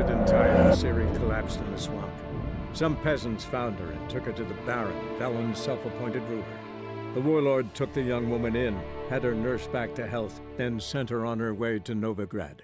hidden tide of Ciri collapsed in the swamp. Some peasants found her and took her to the Baron, Valen's self-appointed ruler. The warlord took the young woman in, had her nursed back to health, then sent her on her way to Novigrad.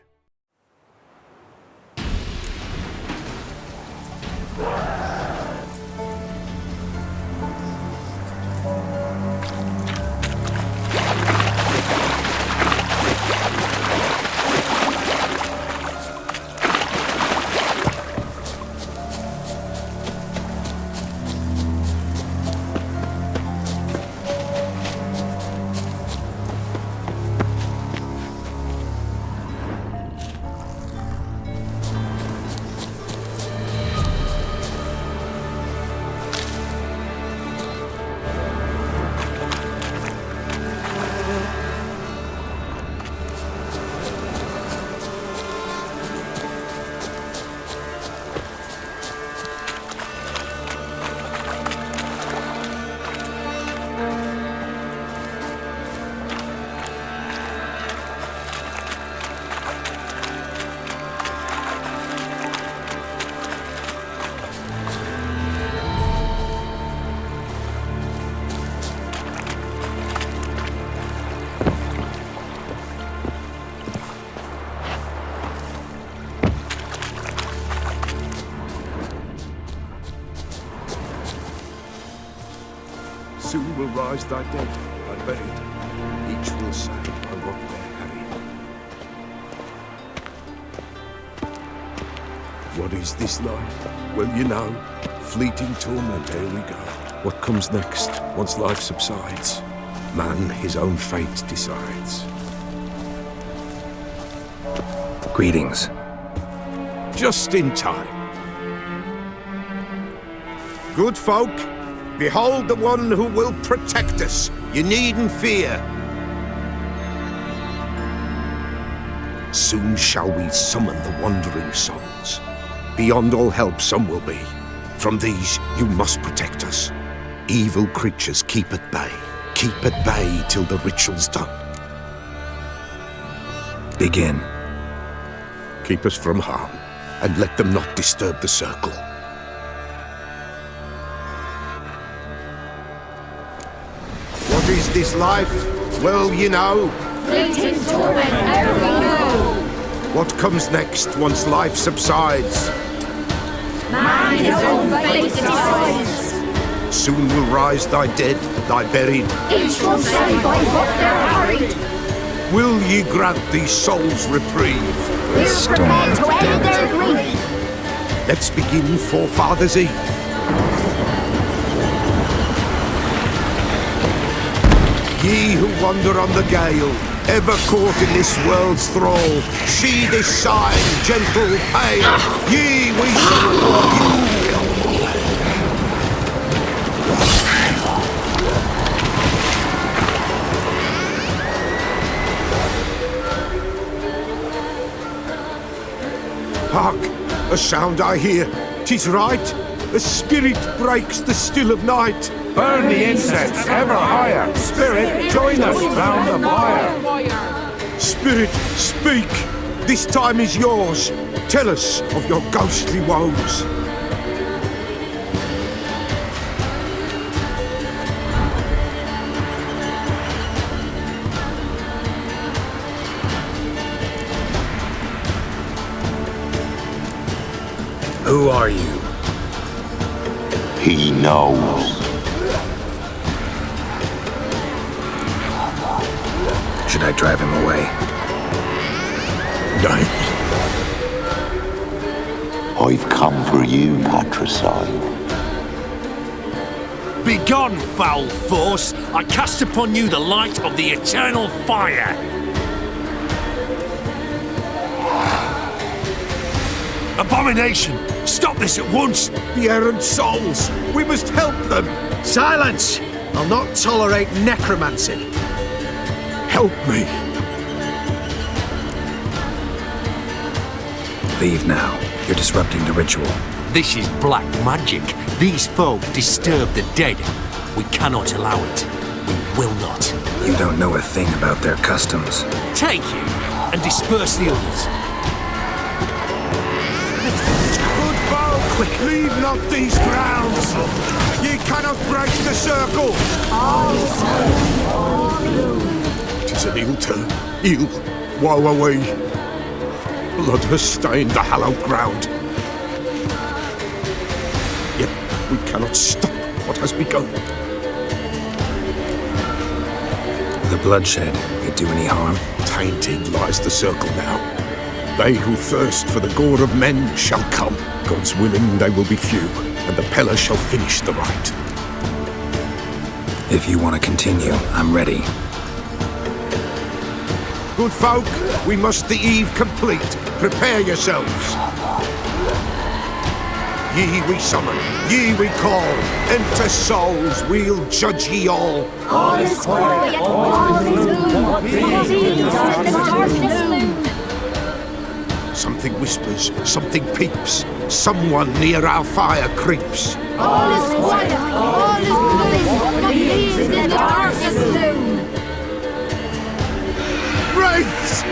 Soon will rise thy dead, thy buried. Each will say, I want their Harry. What is this life? Well, you know, fleeting torment, there we go. What comes next, once life subsides? Man his own fate decides. Greetings. Just in time. Good folk, behold the one who will protect us. You needn't fear. Soon shall we summon the wandering souls. Beyond all help some will be. From these you must protect us. Evil creatures keep at bay. Keep at bay till the ritual's done. Begin. Keep us from harm, and let them not disturb the circle. What is this life? Well, you know. Fleeting torment, ere we know. What comes next once life subsides? Man his own fate decides. Soon will rise thy dead, thy buried. Each will say by what they're harried. Will ye grant these souls reprieve? We're Storm prepared to end damned. their grief. Let's begin Forefathers' Eve. Ye who wander on the gale, ever caught in this world's thrall, see this sign, gentle, pale. Ye we shall Hark! A sound I hear. 'Tis right. A spirit breaks the still of night. Burn the incense ever higher. Spirit, join us round the fire. Spirit, speak. This time is yours. Tell us of your ghostly woes. Who are you? He knows. Should I drive him away? Nay. I've come for you, patricide. Begone, foul force! I cast upon you the light of the eternal fire! Abomination! Stop this at once! The errant souls. We must help them. Silence! I'll not tolerate necromancy. Help me. Leave now. You're disrupting the ritual. This is black magic. These folk disturb the dead. We cannot allow it. We will not. You don't know a thing about their customs. Take him and disperse the others. Good folk, leave not these grounds. Ye cannot break the circle. Tis an ill turn, ill. Woe away. Blood has stained the hallowed ground. Yet we cannot stop what has begun. The bloodshed could do any harm? Tainted lies the circle now. They who thirst for the gore of men shall come. God's willing they will be few, and the Peller shall finish the rite. If you want to continue, I'm ready. Good folk, we must the eve complete. Prepare yourselves. Ye we summon, ye we call. Enter souls, we'll judge ye all. All is quiet, all is gloom. Reveals in the darkness loom. Something whispers, something peeps. Someone near our fire creeps. All is quiet, all is gloom. Reveals in the darkness loom. Wraiths!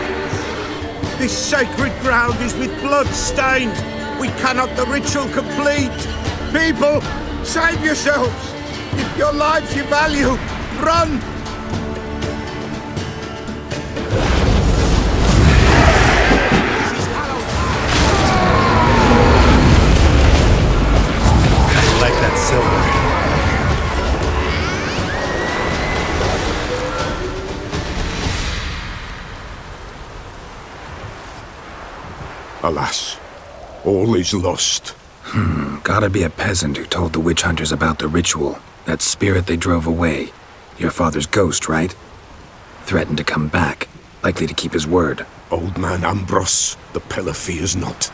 This sacred ground is with blood stained. We cannot the ritual complete. People, save yourselves. If your lives you value, run! I like that silver. Alas, all is lost. Gotta be a peasant who told the witch hunters about the ritual. That spirit they drove away. Your father's ghost, right? Threatened to come back. Likely to keep his word. Old man Ambrose, the Peller fears not.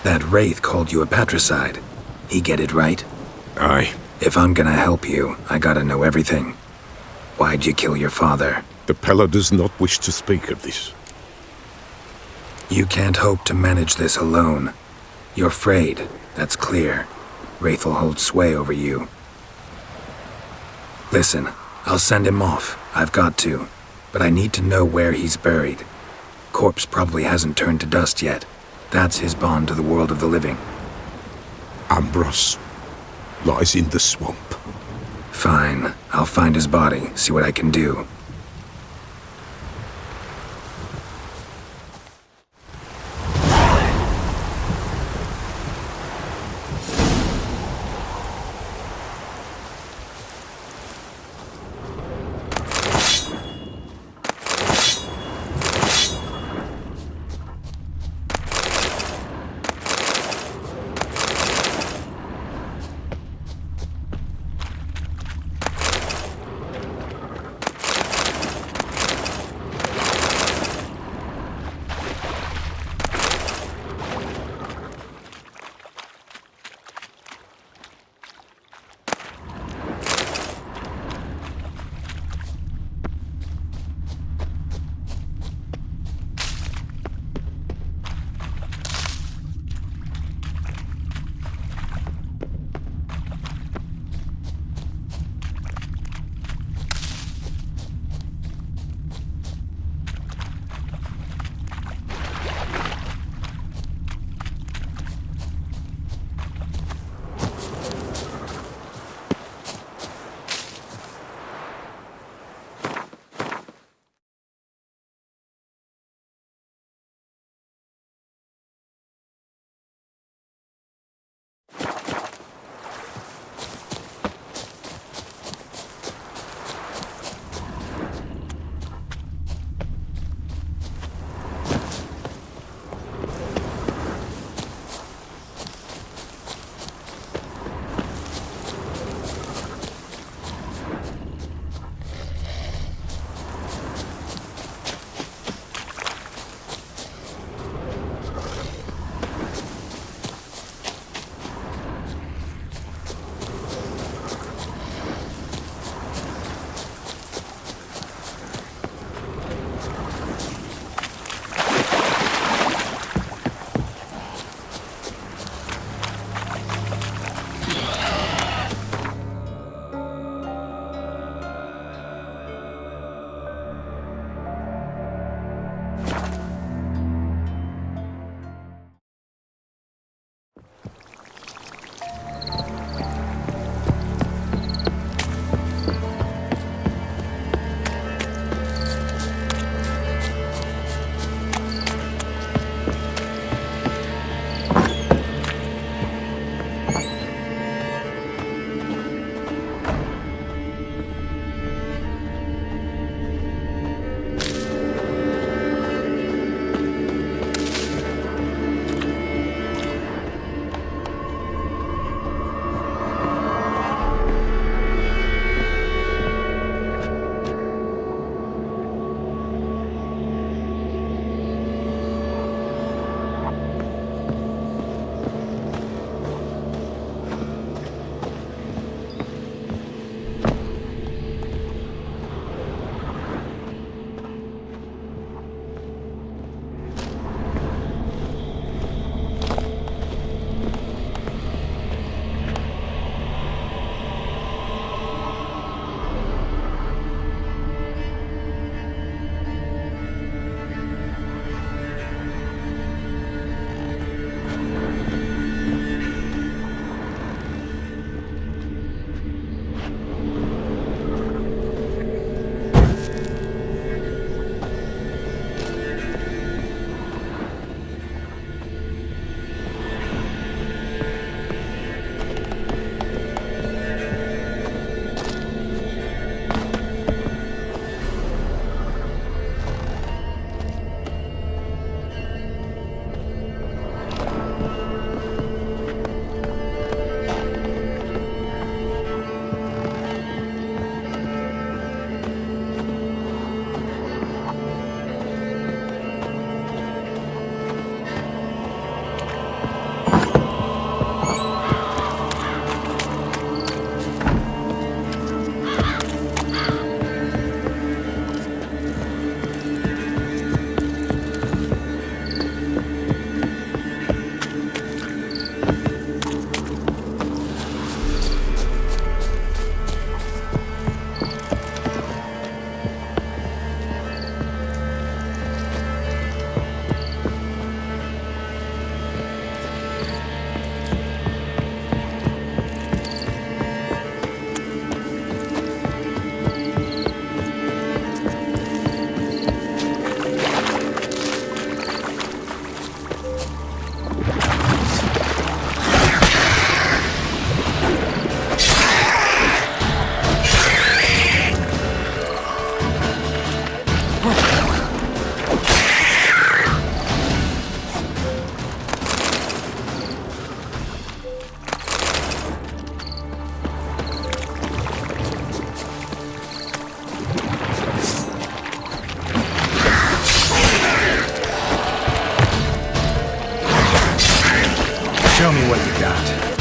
That wraith called you a patricide. He get it right? Aye. If I'm gonna help you, I gotta know everything. Why'd you kill your father? The Peller does not wish to speak of this. You can't hope to manage this alone. You're afraid, that's clear. Wraith will hold sway over you. Listen, I'll send him off. I've got to. But I need to know where he's buried. Corpse probably hasn't turned to dust yet. That's his bond to the world of the living. Ambrose lies in the swamp. Fine. I'll find his body, see what I can do. Show me what you got.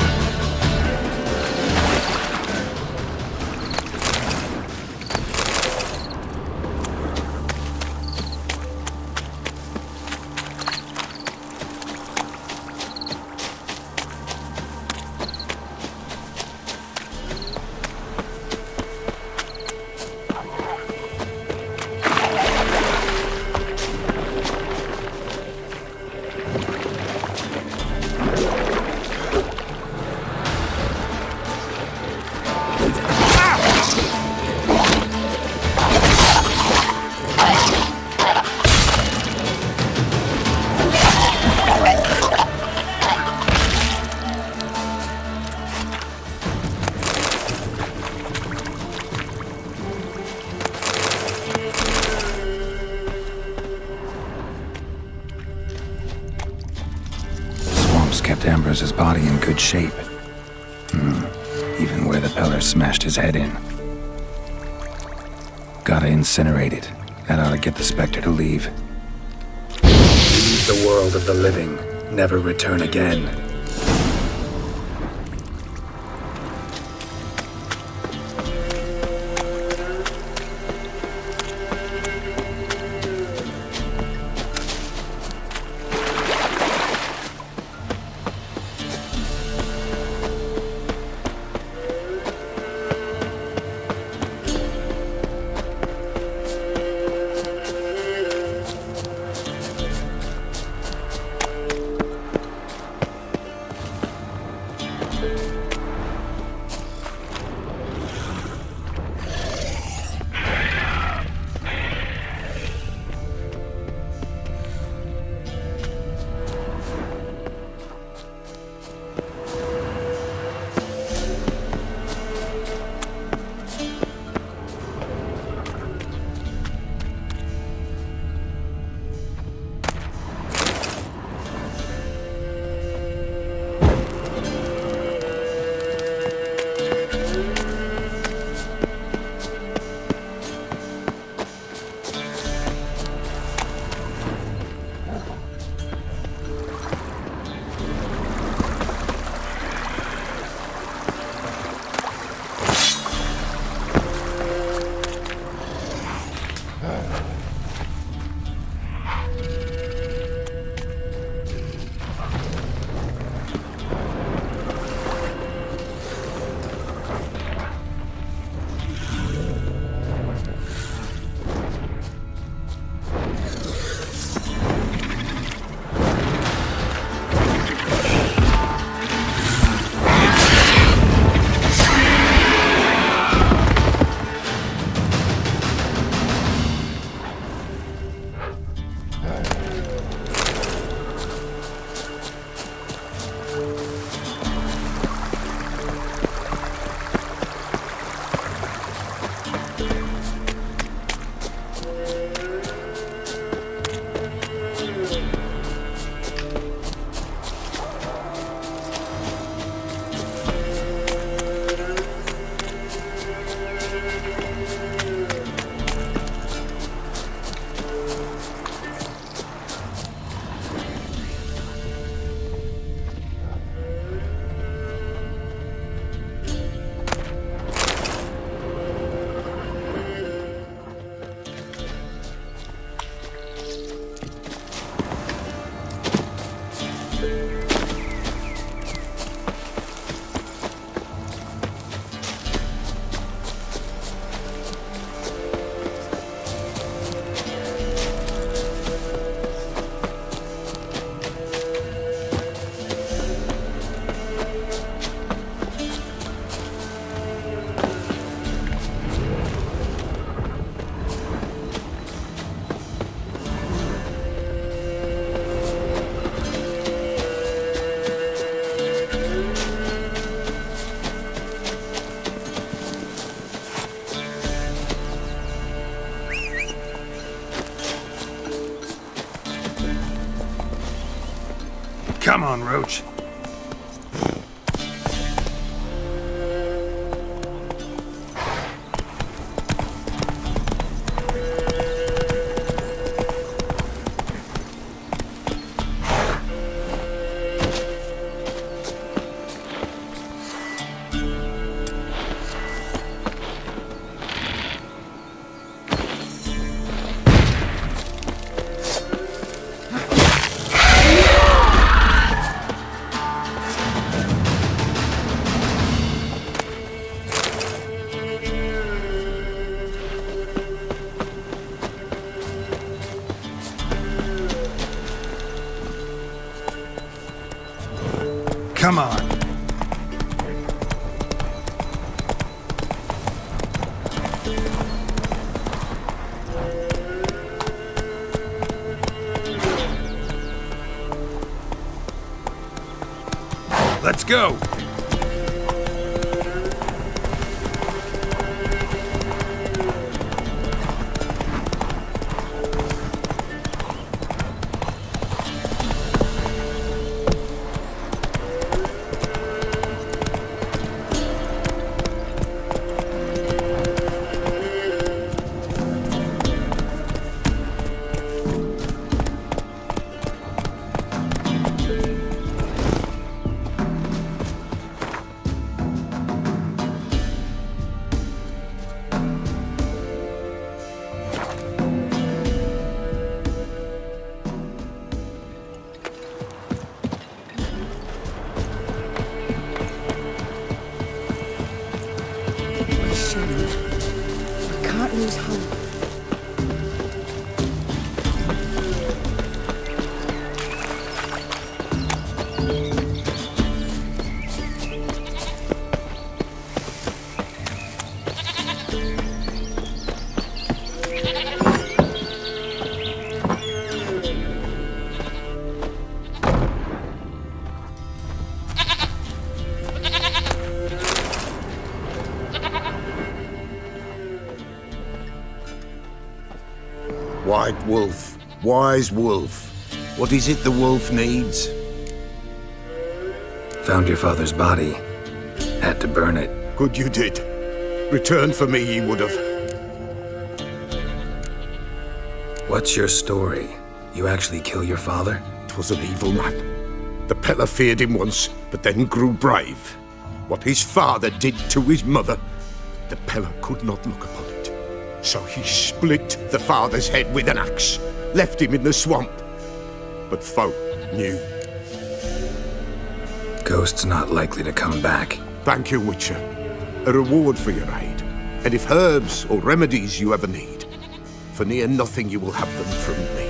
Kept Ambrose's body in good shape. Even where the Peller smashed his head in. Gotta incinerate it. That ought to get the Spectre to leave. Leave the world of the living. Never return again. Come on, Roach. Come on. Let's go! I can't lose hope. White wolf, wise wolf. What is it the wolf needs? Found your father's body. Had to burn it. Good you did. Return for me ye would have. What's your story? You actually kill your father? 'Twas an evil man. The Peller feared him once, but then grew brave. What his father did to his mother, the Peller could not look upon it. So he split the father's head with an axe, left him in the swamp. But folk knew. Ghost's not likely to come back. Thank you, Witcher. A reward for your aid. And if herbs or remedies you ever need, for near nothing you will have them from me.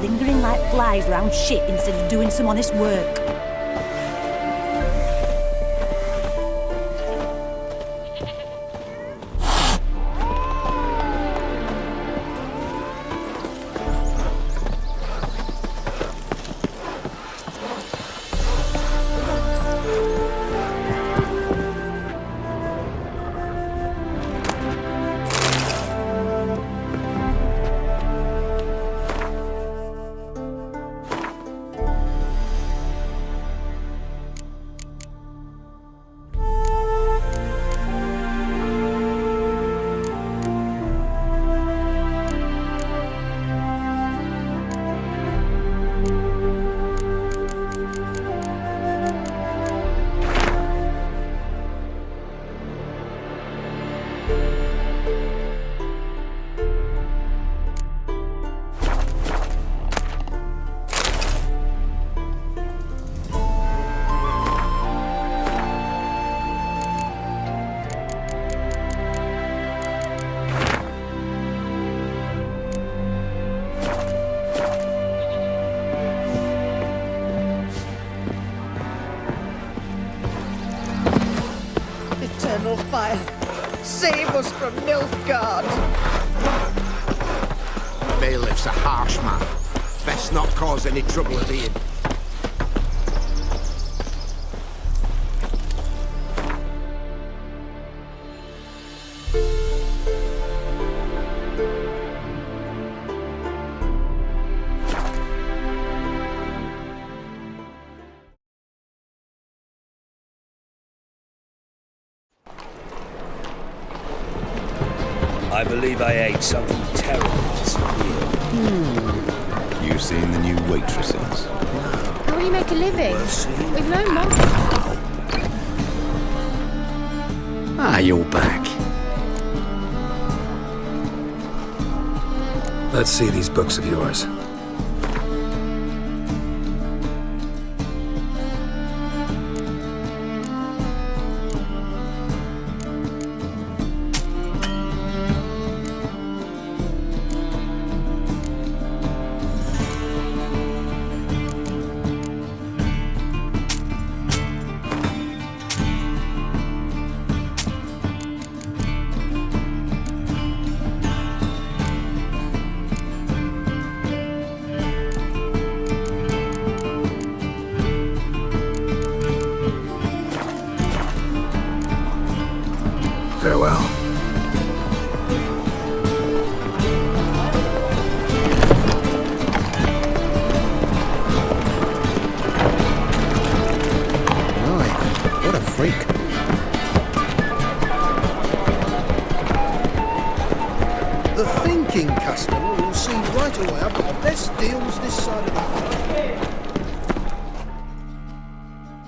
Lingering like flies round shit instead of doing some honest work. Northfire. Save us from Nilfgaard. Bailiff's a harsh man. Best not cause any trouble at the inn. I believe I ate something terrible this meal. You seen the new waitresses? How will you make a living? We've no money. Ah, you're back. Let's see these books of yours. Farewell. What a freak. The thinking customer will see right away I've got the best deals this side of the world.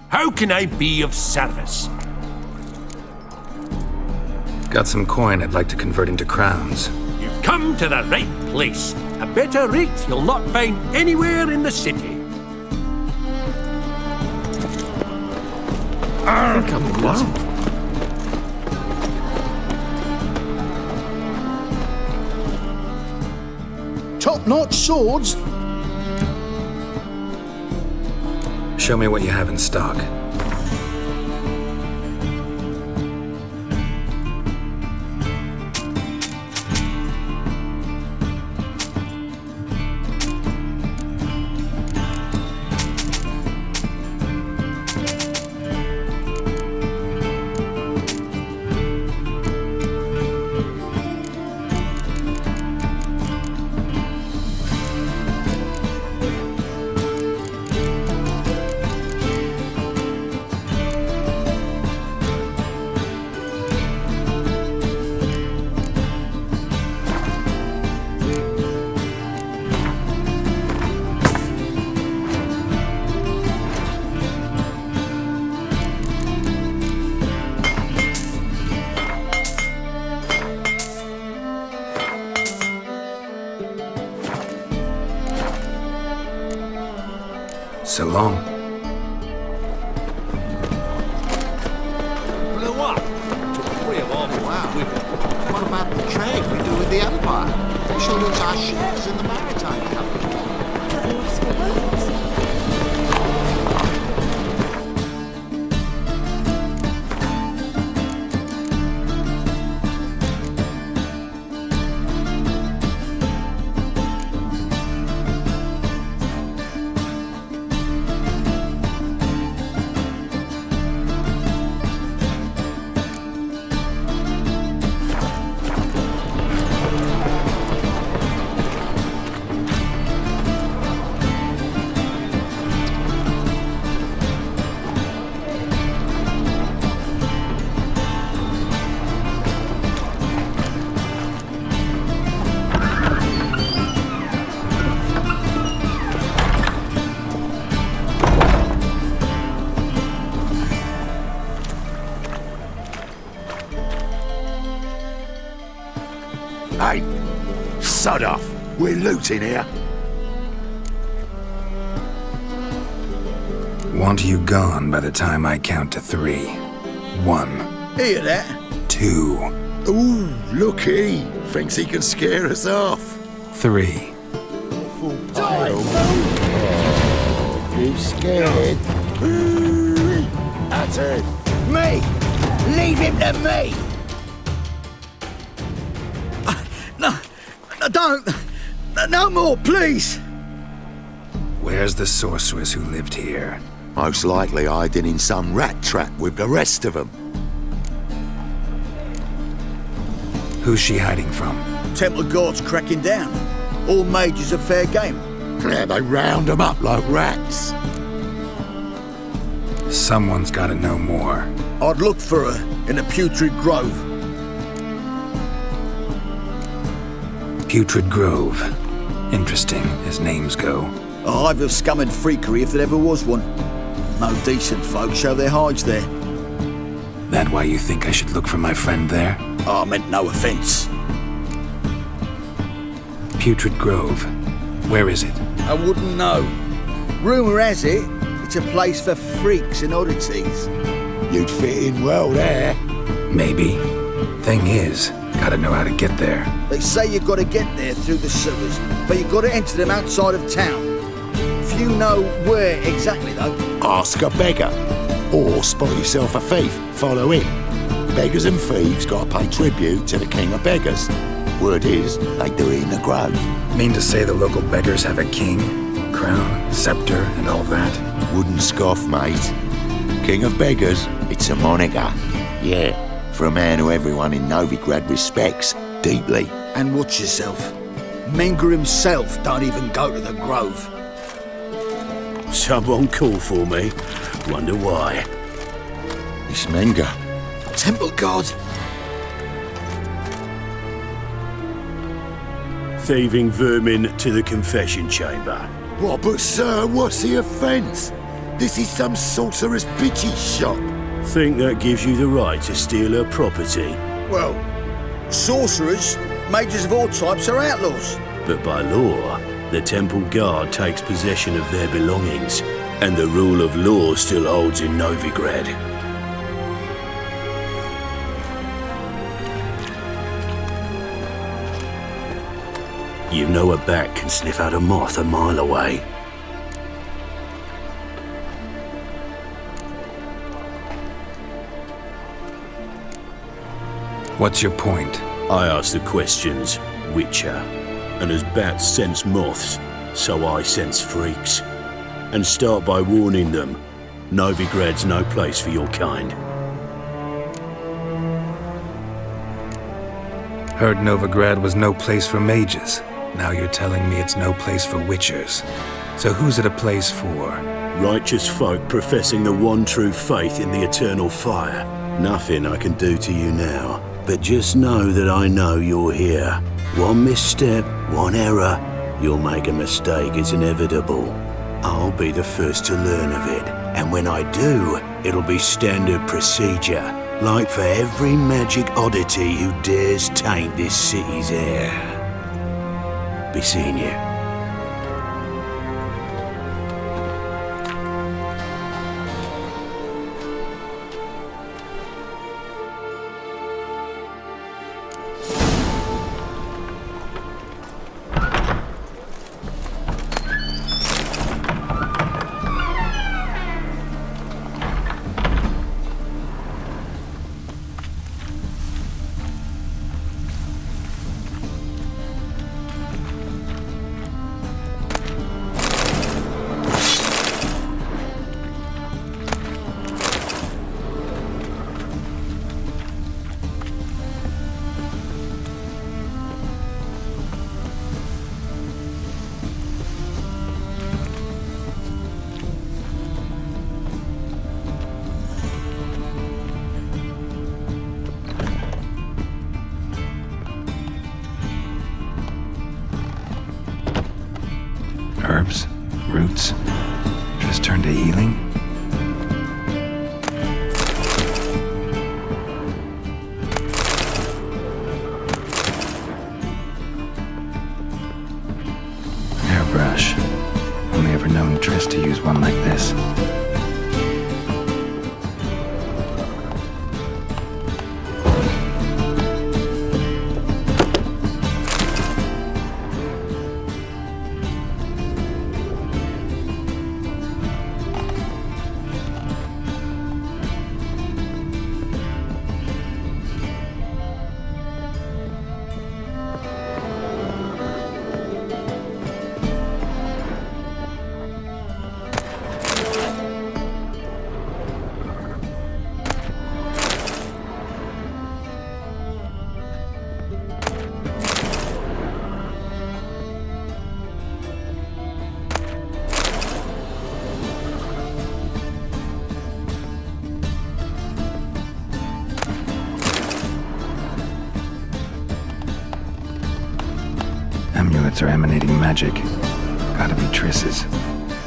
How can I be of service? Got some coin I'd like to convert into crowns. You've come to the right place. A better rate you'll not find anywhere in the city. Top-notch swords. Show me what you have in stock. So long. Blew up. Took 3 of our wow. with it. What about the trade we do with the Empire? We shall lose our shares in the maritime company. Hey, sod off. We're looting here. Want you gone by the time I count to 3. 1. Hear that? 2. Ooh, looky. Thinks he can scare us off. 3. You scared? That's it. Me! Leave him to me! No, don't! No more, please! Where's the sorceress who lived here? Most likely hiding in some rat trap with the rest of them. Who's she hiding from? Temple Guard's cracking down. All mages are fair game. Yeah, they round them up like rats. Someone's gotta know more. I'd look for her in the Putrid Grove. Putrid Grove. Interesting, as names go. A hive of scum and freakery if there ever was one. No decent folk show their hides there. That why you think I should look for my friend there? I meant no offence. Putrid Grove. Where is it? I wouldn't know. Rumour has it, it's a place for freaks and oddities. You'd fit in well there. Maybe. Thing is, gotta know how to get there. They say you've got to get there through the sewers, but you've got to enter them outside of town. If you know where exactly, though... Ask a beggar. Or spot yourself a thief. Follow him. Beggars and thieves got to pay tribute to the king of beggars. Word is, they do it in the grove. Mean to say the local beggars have a king, crown, scepter, and all that? Wouldn't scoff, mate. King of beggars, it's a moniker. Yeah, for a man who everyone in Novigrad respects deeply. And watch yourself. Menga himself don't even go to the grove. Someone call for me. Wonder why. It's Menga. Temple Guard. Thieving vermin to the confession chamber. What, but sir, what's the offence? This is some sorcerer's bitchy shop. Think that gives you the right to steal her property? Well, sorcerers, mages of all types are outlaws. But by law, the Temple Guard takes possession of their belongings, and the rule of law still holds in Novigrad. You know a bat can sniff out a moth a mile away. What's your point? I ask the questions, Witcher. And as bats sense moths, so I sense freaks. And start by warning them, Novigrad's no place for your kind. Heard Novigrad was no place for mages. Now you're telling me it's no place for witchers. So who's it a place for? Righteous folk professing the one true faith in the eternal fire. Nothing I can do to you now, but just know that I know you're here. One misstep, one error, you'll make a mistake, it's inevitable. I'll be the first to learn of it, and when I do, it'll be standard procedure, like for every magic oddity who dares taint this city's air. Be seeing you. Amulets are emanating magic. Gotta be Triss's.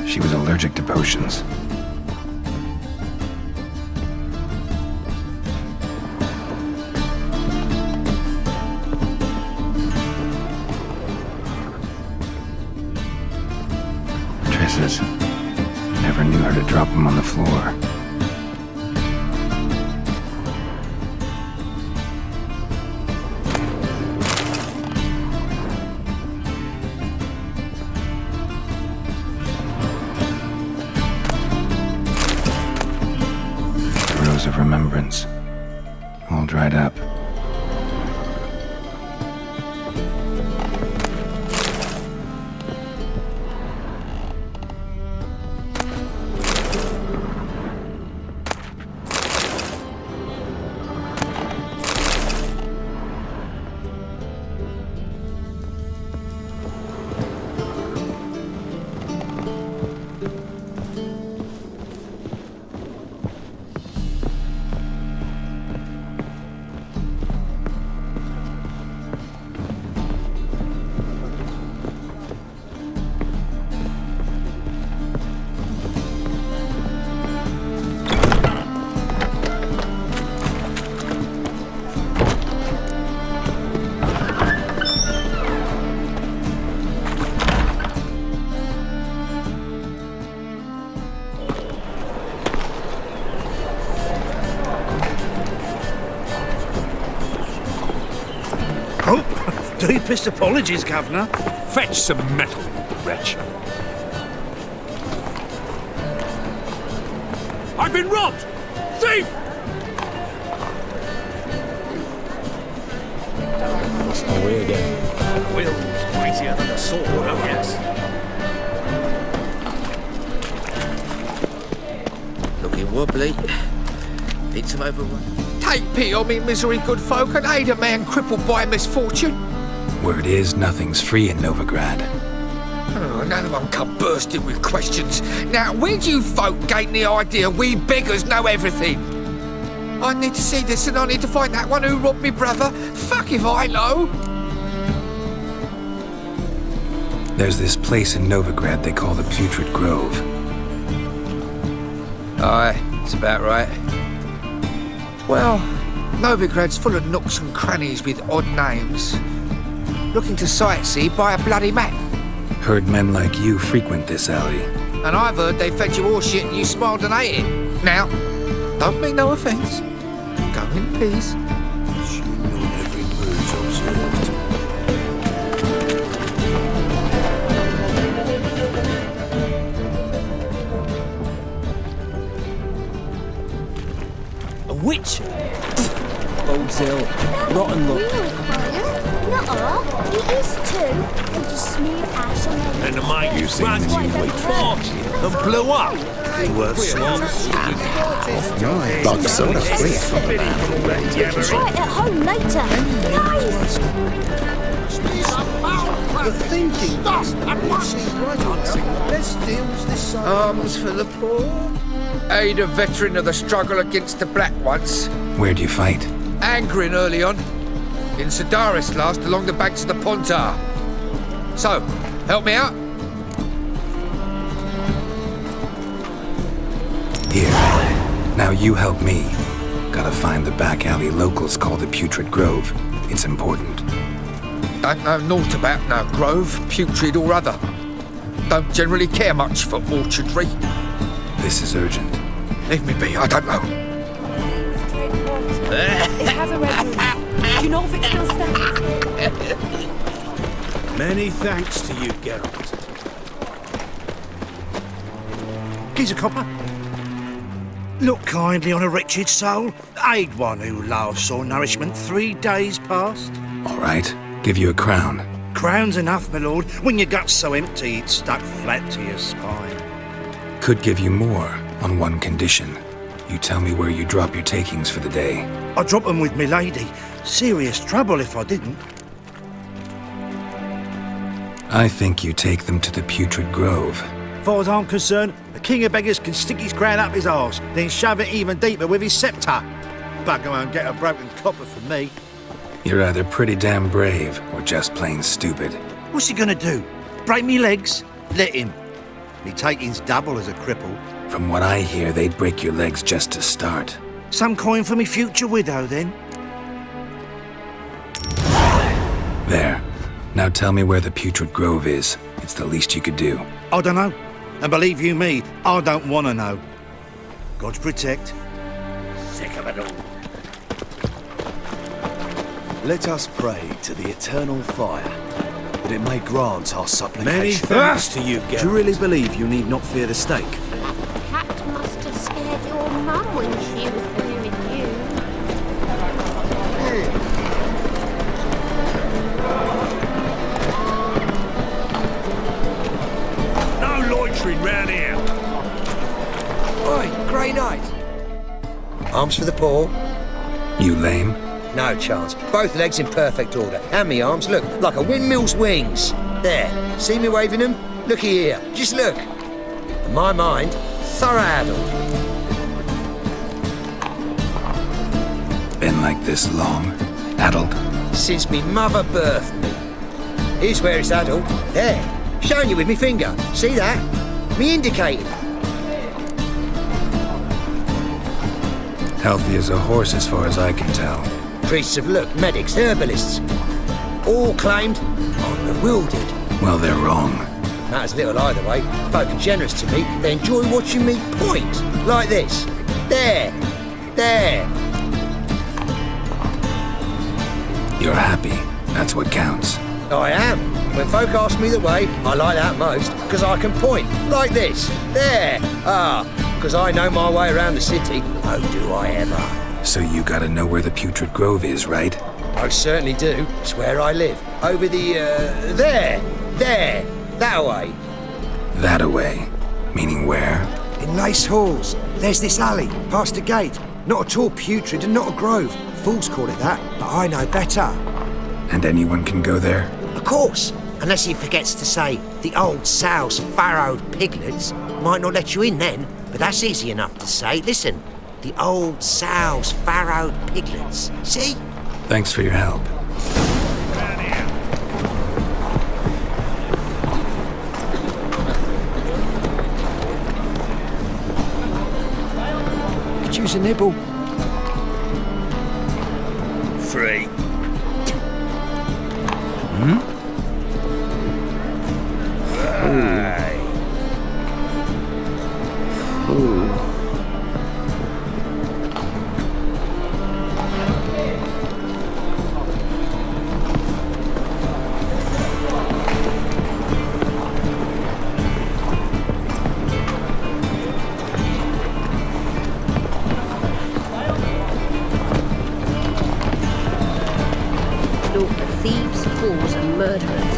She was allergic to potions. Triss's. Never knew how to drop them on the floor. Of remembrance, all dried up. Deepest apologies, Governor. Fetch some metal, wretch. I've been robbed! Thief! That's my way again. The will's mightier than the sword, oh yes. Looking wobbly. Need some overrun. Take pity on me, misery, good folk, and aid a man crippled by misfortune. Word is, nothing's free in Novigrad. Oh, another one come bursting with questions. Now, where do you folk gain the idea we beggars know everything? I need to see this and I need to find that one who robbed me brother. Fuck if I know. There's this place in Novigrad they call the Putrid Grove. Aye, it's about right. Well, Novigrad's full of nooks and crannies with odd names. Looking to sightsee, buy a bloody map. Heard men like you frequent this alley. And I've heard they fed you all shit and you smiled and ate it. Now, don't mean no offence. Go in peace. Every move's observed. A witch? Bodes ill. Rotten look. Nuh-uh, he is too. They just smear ash on their And the might ran and blew up. Worth Bugs on the free. Try it at home later. Nice! The thinking customer will see right away. Best deals this side. Arms for the poor. Aid a veteran of the struggle against the Black once. Where'd you fight? Angering early on. In Sedaris last, along the banks of the Pontar. So, help me out? Here. Now you help me. Gotta find the back alley locals call the Putrid Grove. It's important. Don't know naught about no grove, putrid or other. Don't generally care much for orchardry. This is urgent. Leave me be, I don't know. It has a red roof. Do you know if it still stands? Many thanks to you, Geralt. Here's a copper. Look kindly on a wretched soul. Aid one who last saw nourishment 3 days past. All right. Give you a crown. Crown's enough, my lord. When your gut's so empty, it's stuck flat to your spine. Could give you more on one condition. You tell me where you drop your takings for the day. I drop them with me lady. Serious trouble if I didn't. I think you take them to the Putrid Grove. As far as I'm concerned, the king of beggars can stick his crown up his arse, then shove it even deeper with his sceptre. Bugger won't get a broken copper from me. You're either pretty damn brave or just plain stupid. What's he gonna do? Break me legs? Let him. Me taking's double as a cripple. From what I hear, they'd break your legs just to start. Some coin for me future widow, then? There. Now tell me where the Putrid Grove is. It's the least you could do. I don't know. And believe you me, I don't want to know. God's protect. Sick of it all. Let us pray to the eternal fire, that it may grant our supplication. Many thanks to you, Geralt. Do you really believe you need not fear the stake? The cat must have scared your mum when she was bearing you. No loitering round here. Oi, Grey Knight. Arms for the poor. You lame? No chance. Both legs in perfect order. And me arms, look, like a windmill's wings. There. See me waving them? Looky here. Just look. In my mind, thorough addled. Been like this long? Addled? Since me mother birthed me. Here's where it's addled. There. Showing you with me finger. See that? Me indicating. Healthy as a horse as far as I can tell. Priests of look, medics, herbalists. All claimed unbewildered. Well, they're wrong. Matters little either way. Folk are generous to me. They enjoy watching me point. Like this. There. There. You're happy. That's what counts. I am. When folk ask me the way, I like that most, because I can point. Like this. There. Because I know my way around the city. Oh, do I ever. So you gotta know where the Putrid Grove is, right? I certainly do. It's where I live. Over the, there. There. That way. That-a-way. Meaning where? In Lace Halls. There's this alley, past the gate. Not at all putrid and not a grove. Fools call it that, but I know better. And anyone can go there? Of course. Unless he forgets to say the old sow's farrowed piglets. Might not let you in then, but that's easy enough to say. Listen. The old sow's farrowed piglets. See? Thanks for your help. Could use a nibble. Free. Aye. Ooh. Thieves, fools, and murderers.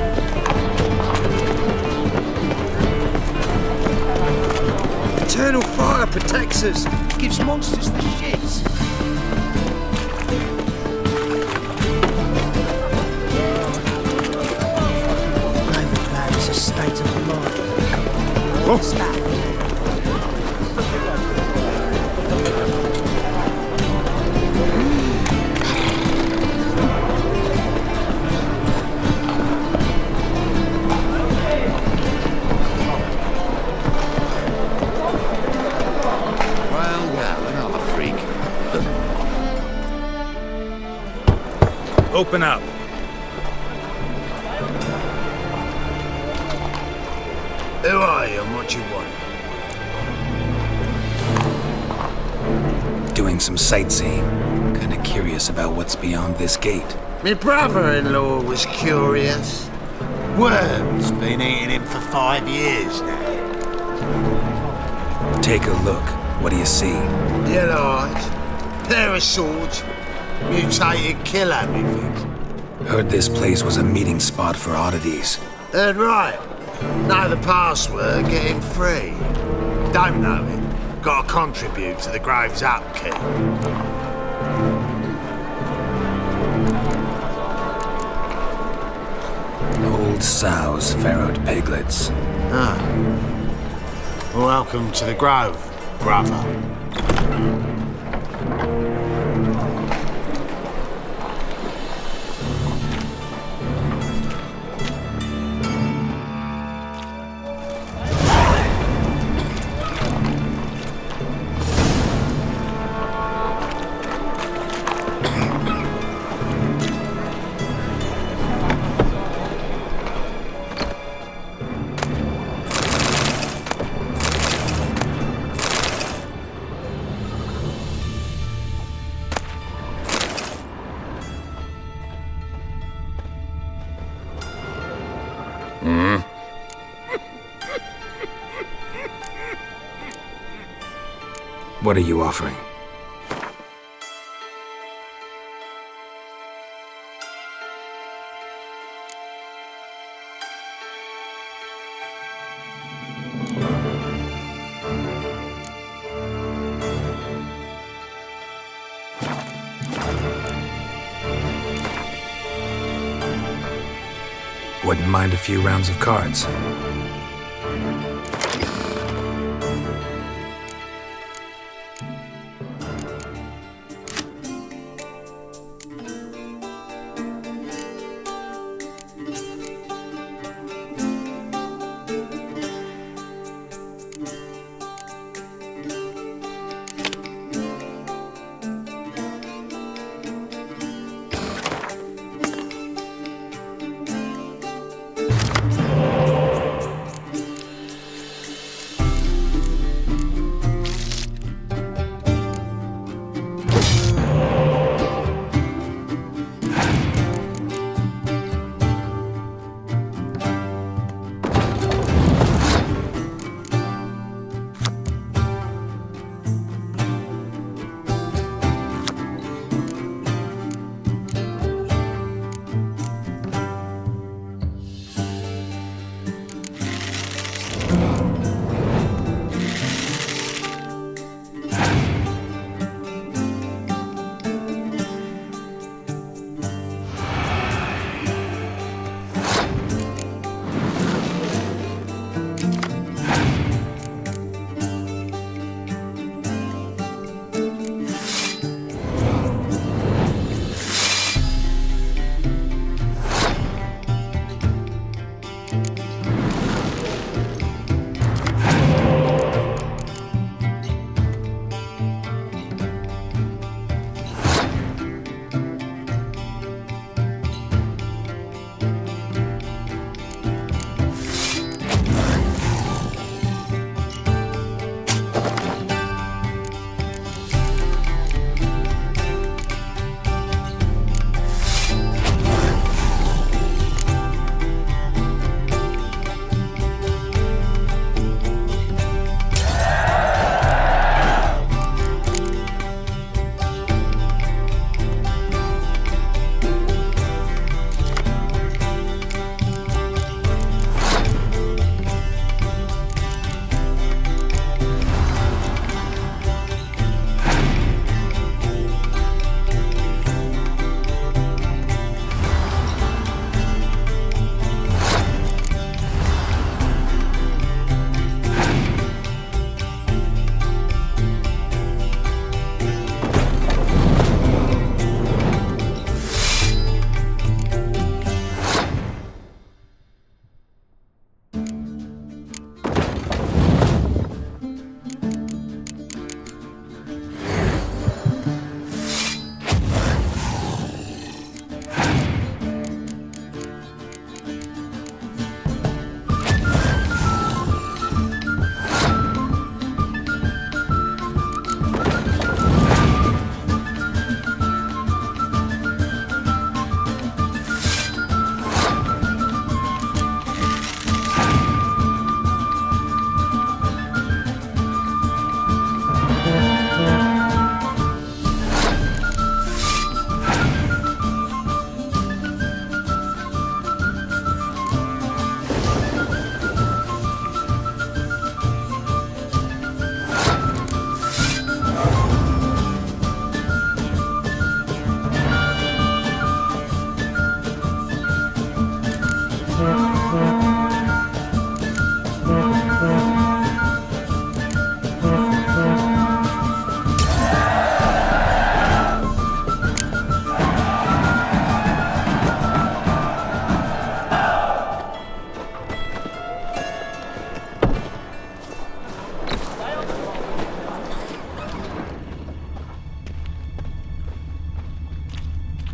Eternal fire protects us. Gives monsters the shits. Overcloud is a state of mind. What's that? Open up. Who are you and what you want? Doing some sightseeing. Kinda curious about what's beyond this gate. My brother-in-law was curious. Worms been eating him for 5 years now. Take a look. What do you see? Yellow eyes, pair of swords, mutated killer, methinks. Heard this place was a meeting spot for oddities. Heard right. Know the password, get him free. Don't know it. Gotta contribute to the Grove's upkeep. Old sows, farrowed piglets. Ah. Welcome to the Grove, brother. What are you offering? Wouldn't mind a few rounds of cards.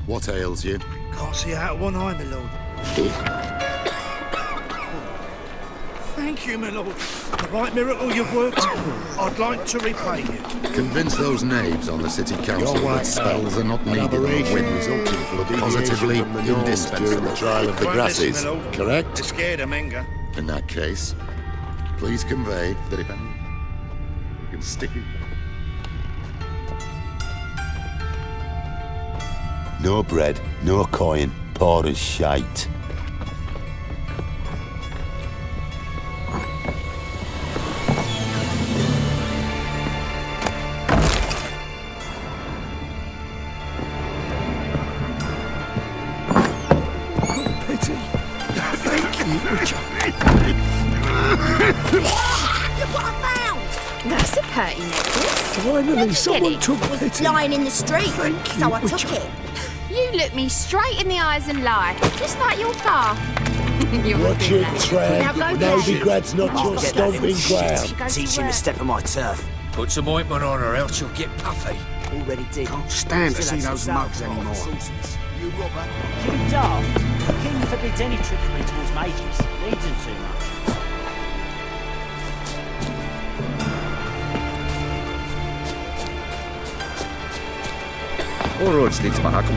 What ails you? Can't see out of one eye, my lord. Thank you, my lord. The right miracle you've worked. I'd like to repay you. Convince those knaves on the city council that spells are not needed on the whim. Positively indispensable. During the trial of the grasses, correct? They're scared of Menga. In that case, please convey that if any, you can stick it. No bread, no coin, poor as shite. Pity. Thank you, Richard. Look what I found! That's a pretty necklace. Finally, someone it. took It was pity. lying in the street, Thank so you, I took Richard. it. You look me straight in the eyes and lie, just like your pa. Watch it, Now Tramp. go Nobygrad's not your Get stomping ground. Teach him to step on my turf. Put some ointment on her, else she'll get puffy. Already did. Can't stand to see those mugs anymore. You daft. The king forbids any trickery towards mages. Leads them too much. Oroč nic máku.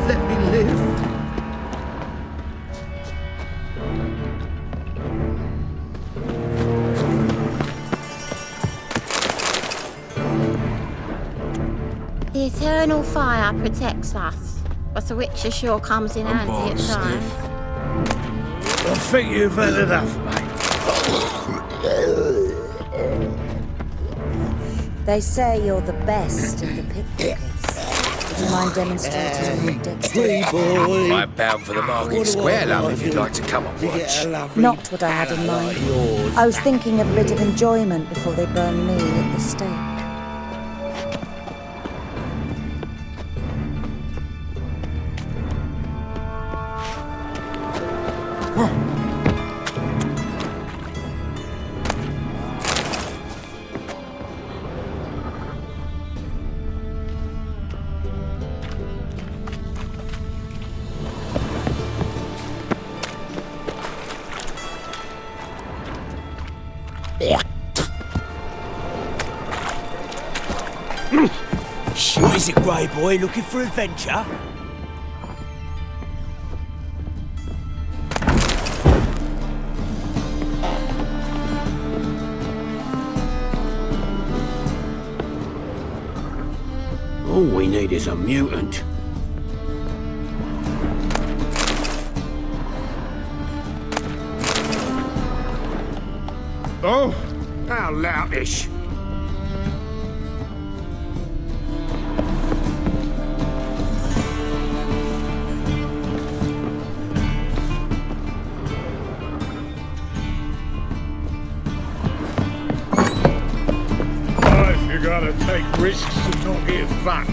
Let me live. The eternal fire protects us, but the Witcher sure comes in handy at times. I think you've had enough, mate. They say you're the best of the pickpockets. Would you mind demonstrating your dexterity? I'm bound for the market square, love, if you'd like to come and watch. Not what I had in mind. I was thinking of a bit of enjoyment before they burn me at the stake. What is it, Grey Boy? Looking for adventure? All we need is a mutant. Oh, how loutish. You gotta take risks and not get fucked.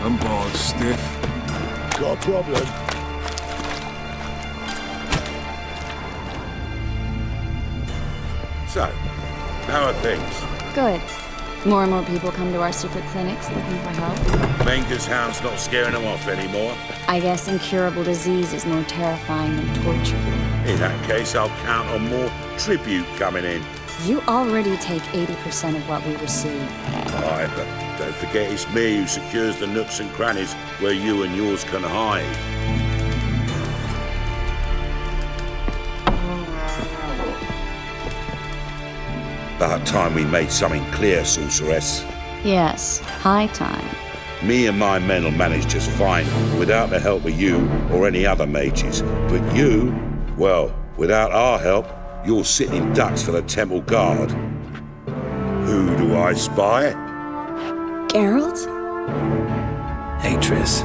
I'm bored stiff. Got a problem? So, how are things? Good. More and more people come to our secret clinics looking for help. Menger's hound's not scaring them off anymore. I guess incurable disease is more terrifying than torture. In that case, I'll count on more tribute coming in. You already take 80% of what we receive. Aye, but don't forget it's me who secures the nooks and crannies where you and yours can hide. About time we made something clear, sorceress. Yes, high time. Me and my men will manage just fine without the help of you or any other mages. But you, well, without our help, you're sitting ducks for the temple guard. Who do I spy? Geralt? Hey, Triss.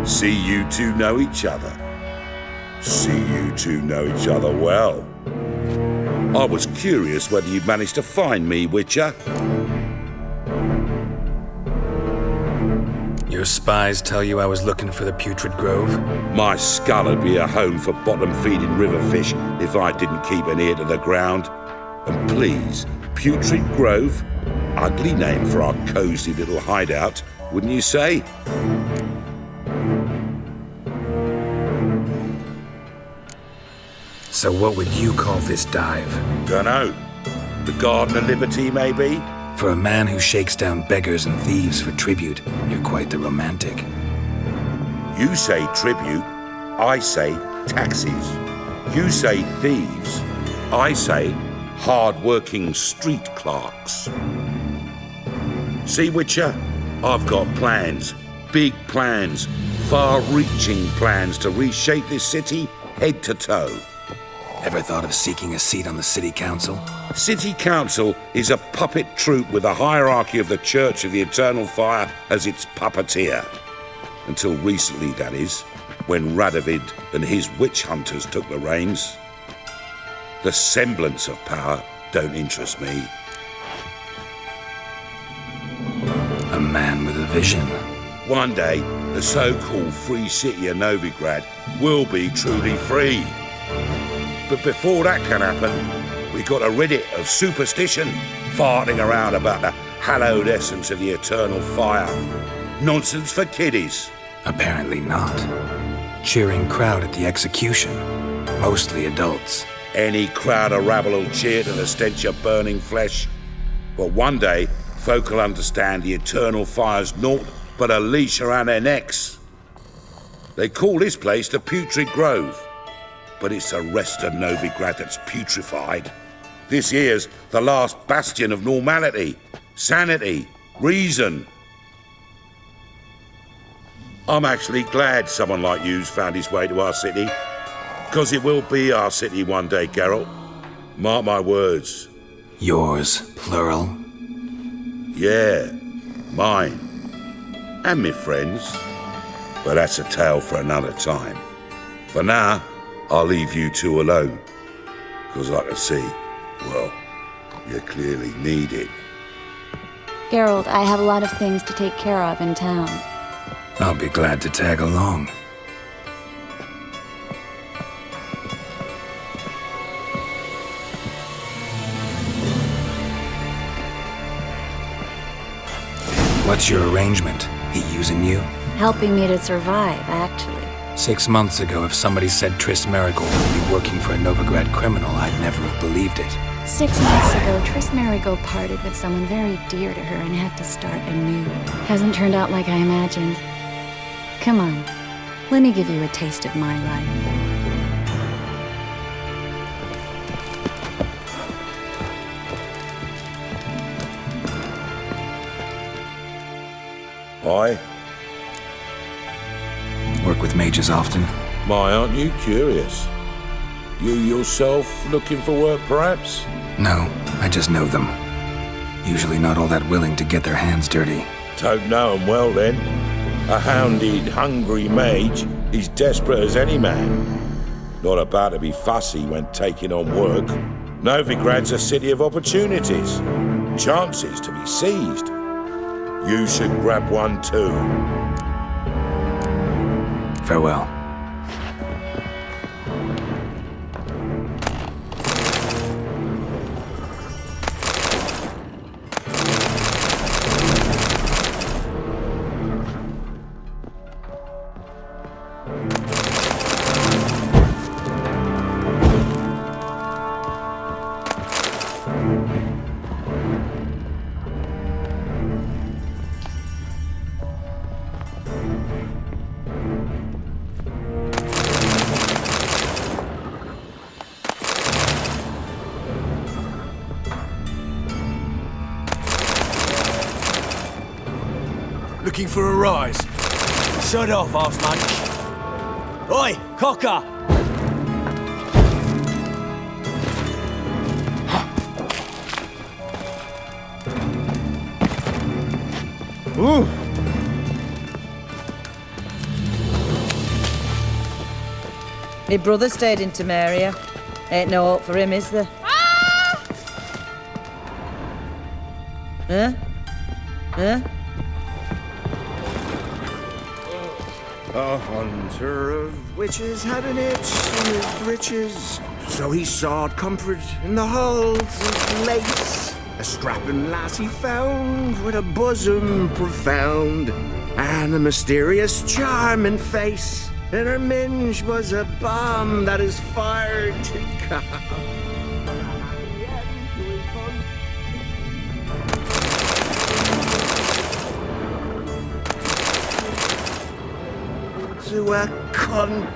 See you two know each other. See you two know each other well. I was curious whether you'd managed to find me, Witcher. Your spies tell you I was looking for the Putrid Grove? My skull'd be a home for bottom-feeding river fish if I didn't keep an ear to the ground. And please, Putrid Grove? Ugly name for our cosy little hideout, wouldn't you say? So what would you call this dive? Dunno. The Garden of Liberty, maybe? For a man who shakes down beggars and thieves for tribute, you're quite the romantic. You say tribute, I say taxes. You say thieves, I say hard-working street clerks. See, Witcher? I've got plans. Big plans. Far-reaching plans to reshape this city head to toe. Ever thought of seeking a seat on the city council? City council is a puppet troupe with the hierarchy of the Church of the Eternal Fire as its puppeteer. Until recently, that is, when Radovid and his witch hunters took the reins. The semblance of power don't interest me. A man with a vision. One day, the so-called free city of Novigrad will be truly free. But before that can happen, we got to rid it of superstition, farting around about the hallowed essence of the eternal fire. Nonsense for kiddies. Apparently not. Cheering crowd at the execution. Mostly adults. Any crowd of rabble will cheer to the stench of burning flesh. But one day, folk will understand the eternal fire's naught but a leash around their necks. They call this place the Putrid Grove. But it's the rest of Novigrad that's putrefied. This here's the last bastion of normality, sanity, reason. I'm actually glad someone like you's found his way to our city. Because it will be our city one day, Geralt. Mark my words. Yours, plural? Yeah, mine. And me friends. But that's a tale for another time. For now, I'll leave you two alone. Because I can see, well, you clearly need it. Geralt, I have a lot of things to take care of in town. I'll be glad to tag along. What's your arrangement? He using you? Helping me to survive, actually. 6 months ago, if somebody said Triss Merigold would be working for a Novigrad criminal, I'd never have believed it. 6 months ago, Triss Merigold parted with someone very dear to her and had to start anew. Hasn't turned out like I imagined. Come on, let me give you a taste of my life. Aye? Work with mages often? My, aren't you curious? You yourself looking for work, perhaps? No, I just know them. Usually not all that willing to get their hands dirty. Don't know 'em well, then. A hounded, hungry mage is desperate as any man. Not about to be fussy when taking on work. Novigrad's a city of opportunities. Chances to be seized. You should grab one too. Farewell. Looking for a rise? Shut off, arse munch. Oi, cocker! Ooh. My brother stayed in Temeria. Ain't no hope for him, is there? Huh? Huh? A hunter of witches had an itch in his breeches, so he sought comfort in the halls of lace. A strapping lass he found with a bosom profound, and a mysterious charm in face. And her minge was a bomb that is fired to come. To a con.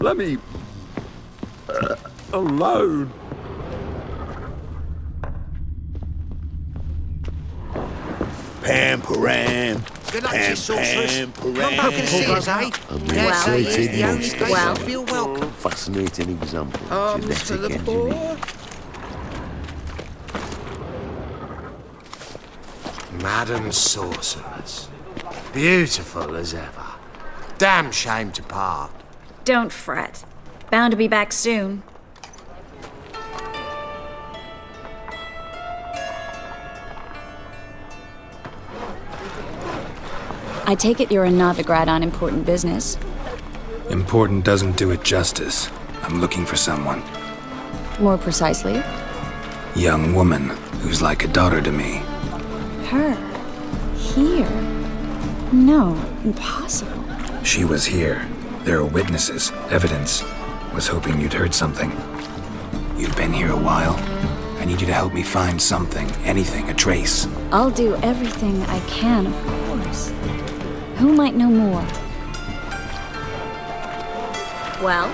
Let me alone. Pam-param. Good luck to you, sorcerers. Come Pam-param. back and see us, eh? That's the only place I feel welcome. Fascinating example. Arms for the poor. Madam Sorceress. Beautiful as ever. Damn shame to part. Don't fret. Bound to be back soon. I take it you're in Novigrad on important business. Important doesn't do it justice. I'm looking for someone. More precisely? Young woman who's like a daughter to me. Her? Here? No, impossible. She was here. There are witnesses, evidence. Was hoping you'd heard something. You've been here a while. I need you to help me find something, anything, a trace. I'll do everything I can, of course. Who might know more? Well?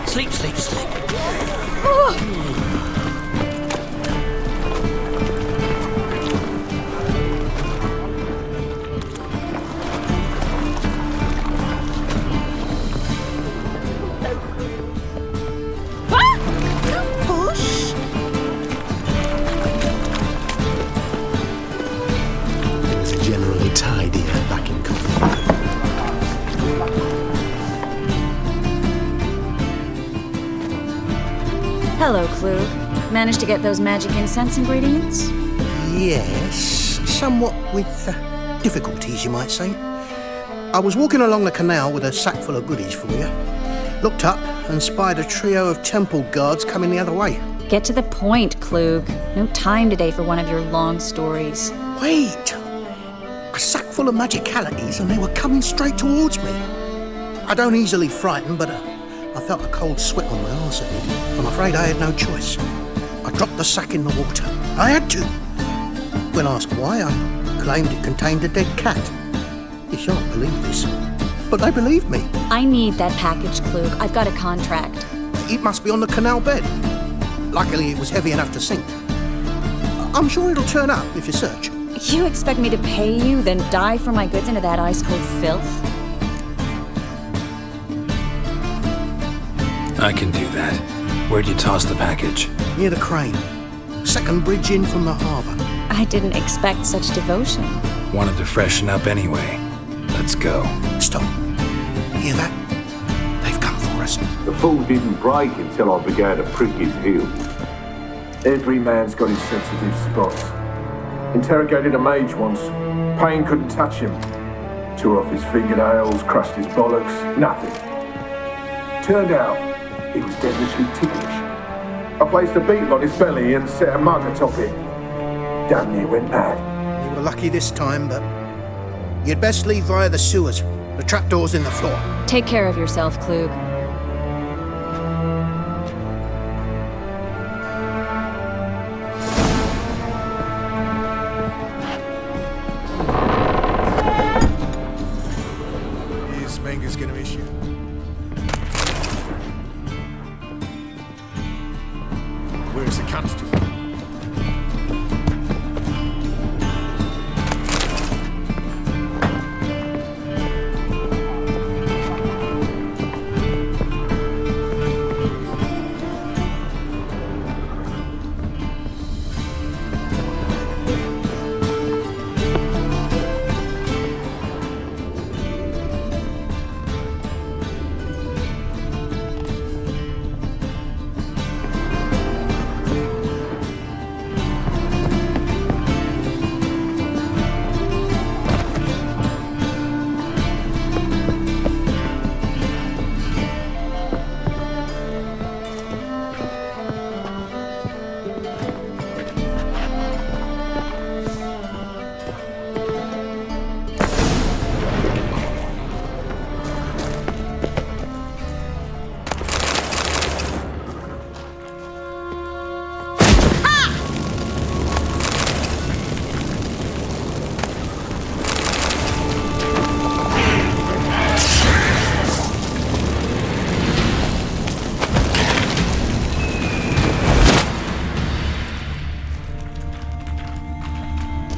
Sleep, sleep, sleep. Push. Things are generally tidier back in Coventry. Hello, Klug. Managed to get those magic incense ingredients? Yes, somewhat with difficulties, you might say. I was walking along the canal with a sack full of goodies for you. Looked up and spied a trio of temple guards coming the other way. Get to the point, Klug. No time today for one of your long stories. Wait! A sack full of magicalities and they were coming straight towards me. I don't easily frighten, but I felt a cold sweat on my arse at it. I'm afraid I had no choice. I dropped the sack in the water. I had to. When asked why, I claimed it contained a dead cat. You shan't believe this, but they believed me. I need that package, Klug. I've got a contract. It must be on the canal bed. Luckily, it was heavy enough to sink. I'm sure it'll turn up if you search. You expect me to pay you, then dive for my goods into that ice-cold filth? I can do that. Where'd you toss the package? Near the crane. Second bridge in from the harbour. I didn't expect such devotion. Wanted to freshen up anyway. Let's go. Stop. Hear that? They've come for us. The fool didn't break until I began to prick his heel. Every man's got his sensitive spots. Interrogated a mage once. Pain couldn't touch him. Tore off his fingernails, crushed his bollocks, nothing. Turned out, he was devilishly ticklish. I placed a beetle on his belly and set a mug atop it. Damn near went mad. You were lucky this time, but you'd best leave via the sewers. The trapdoor's in the floor. Take care of yourself, Klug. Here's Manga's gonna issue. Where's the constable?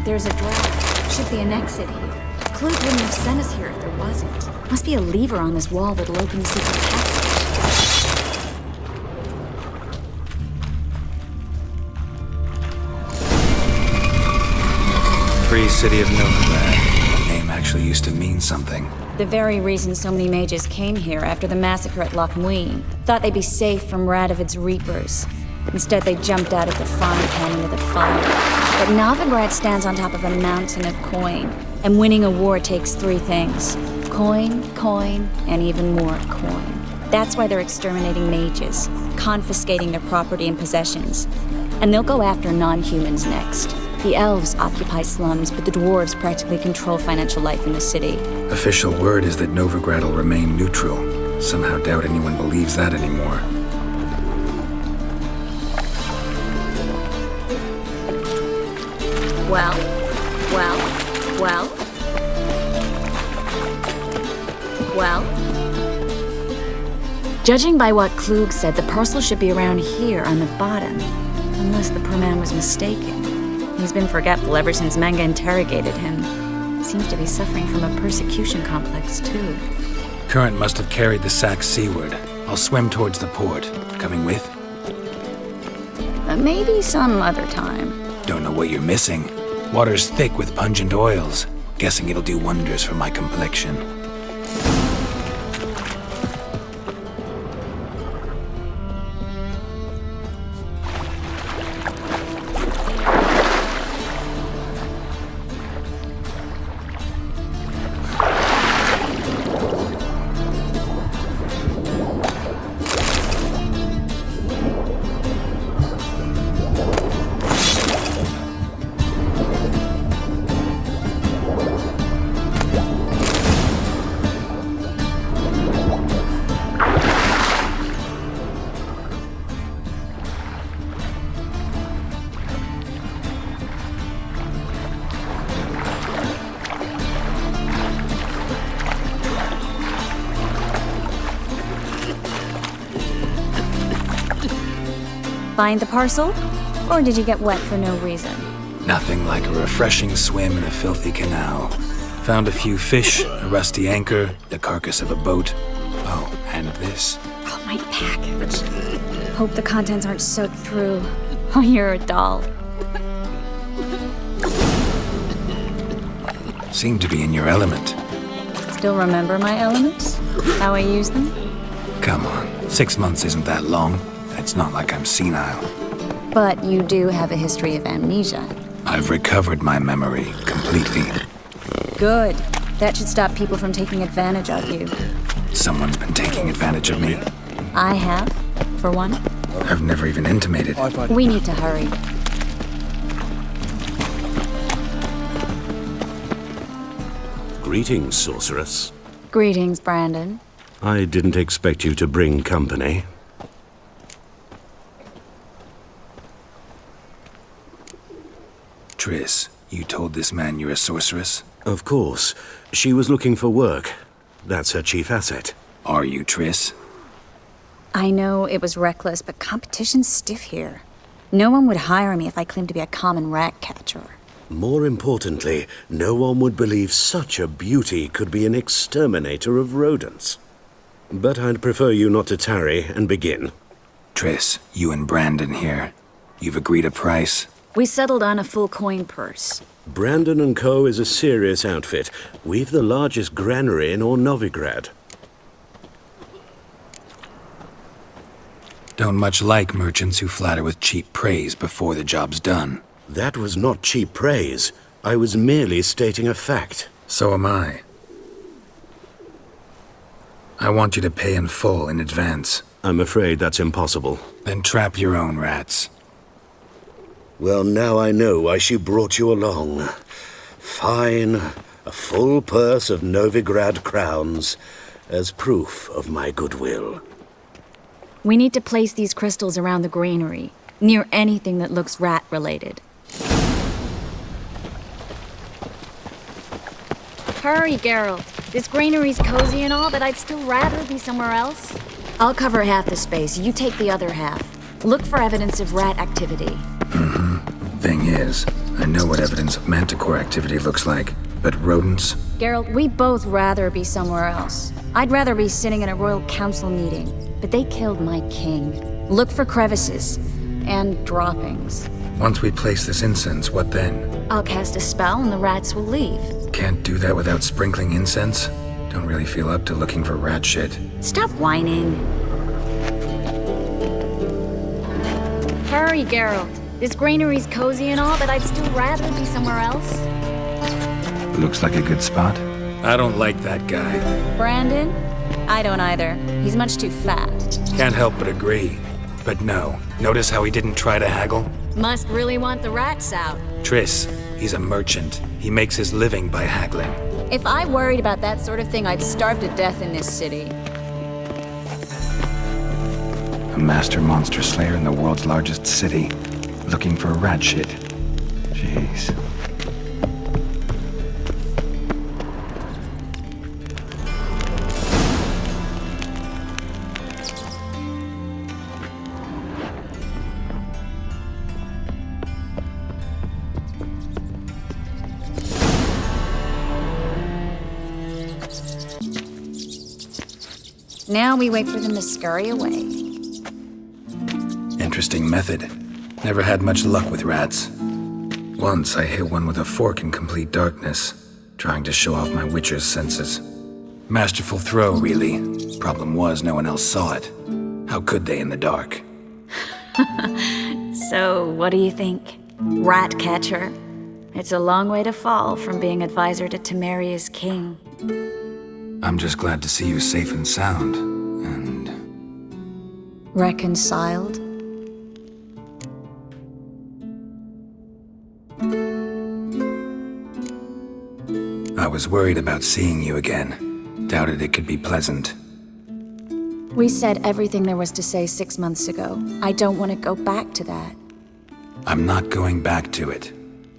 There's a draft. Should be an exit here. Clute wouldn't have sent us here if there wasn't. Must be a lever on this wall that'll open the secret passage. Free City of Novigrad. The name actually used to mean something. The very reason so many mages came here after the massacre at Loch Muin. Thought they'd be safe from Radovid's reapers. Instead, they jumped out of the frying pan into the fire. But Novigrad stands on top of a mountain of coin. And winning a war takes three things. Coin, coin, and even more coin. That's why they're exterminating mages, confiscating their property and possessions. And they'll go after non-humans next. The elves occupy slums, but the dwarves practically control financial life in the city. Official word is that Novigrad will remain neutral. Somehow doubt anyone believes that anymore. Well. Judging by what Klug said, the parcel should be around here on the bottom. Unless the poor man was mistaken. He's been forgetful ever since Manga interrogated him. Seems to be suffering from a persecution complex, too. Current must have carried the sack seaward. I'll swim towards the port. Coming with? Maybe some other time. Don't know what you're missing. Water's thick with pungent oils. Guessing it'll do wonders for my complexion. Find the parcel? Or did you get wet for no reason? Nothing like a refreshing swim in a filthy canal. Found a few fish, a rusty anchor, the carcass of a boat. Oh, and this. Oh, my package. Hope the contents aren't soaked through. Oh, you're a doll. Seem to be in your element. Still remember my elements? How I use them? Come on, 6 months isn't that long. It's not like I'm senile. But you do have a history of amnesia. I've recovered my memory completely. Good. That should stop people from taking advantage of you. Someone's been taking advantage of me. I have, for one. I've never even intimated. We need to hurry. Greetings, sorceress. Greetings, Brandon. I didn't expect you to bring company. Triss, you told this man you're a sorceress? Of course. She was looking for work. That's her chief asset. Are you, Triss? I know it was reckless, but competition's stiff here. No one would hire me if I claimed to be a common rat catcher. More importantly, no one would believe such a beauty could be an exterminator of rodents. But I'd prefer you not to tarry and begin. Triss, you and Brandon here. You've agreed a price? We settled on a full coin purse. Brandon & Co. is a serious outfit. We've the largest granary in all Novigrad. Don't much like merchants who flatter with cheap praise before the job's done. That was not cheap praise. I was merely stating a fact. So am I. I want you to pay in full in advance. I'm afraid that's impossible. Then trap your own rats. Well, now I know why she brought you along. Fine, a full purse of Novigrad crowns as proof of my goodwill. We need to place these crystals around the granary, near anything that looks rat-related. Hurry, Geralt. This granary's cozy and all, but I'd still rather be somewhere else. I'll cover half the space, you take the other half. Look for evidence of rat activity. Thing is, I know what evidence of manticore activity looks like, but rodents? Geralt, we'd both rather be somewhere else. I'd rather be sitting in a royal council meeting, but they killed my king. Look for crevices and droppings. Once we place this incense, what then? I'll cast a spell and the rats will leave. Can't do that without sprinkling incense? Don't really feel up to looking for rat shit. Stop whining. Hurry, Geralt. This granary's cozy and all, but I'd still rather be somewhere else. Looks like a good spot. I don't like that guy. Brandon? I don't either. He's much too fat. Can't help but agree. But no, notice how he didn't try to haggle? Must really want the rats out. Triss, he's a merchant. He makes his living by haggling. If I worried about that sort of thing, I'd starve to death in this city. A master monster slayer in the world's largest city, looking for rat shit. Jeez. Now we wait for them to scurry away. Interesting method. Never had much luck with rats. Once I hit one with a fork in complete darkness, trying to show off my witcher's senses. Masterful throw, really. Problem was, no one else saw it. How could they in the dark? So, what do you think? Rat catcher? It's a long way to fall from being advisor to Temeria's king. I'm just glad to see you safe and sound, and... Reconciled? I was worried about seeing you again. Doubted it could be pleasant. We said everything there was to say 6 months ago. I don't want to go back to that. I'm not going back to it.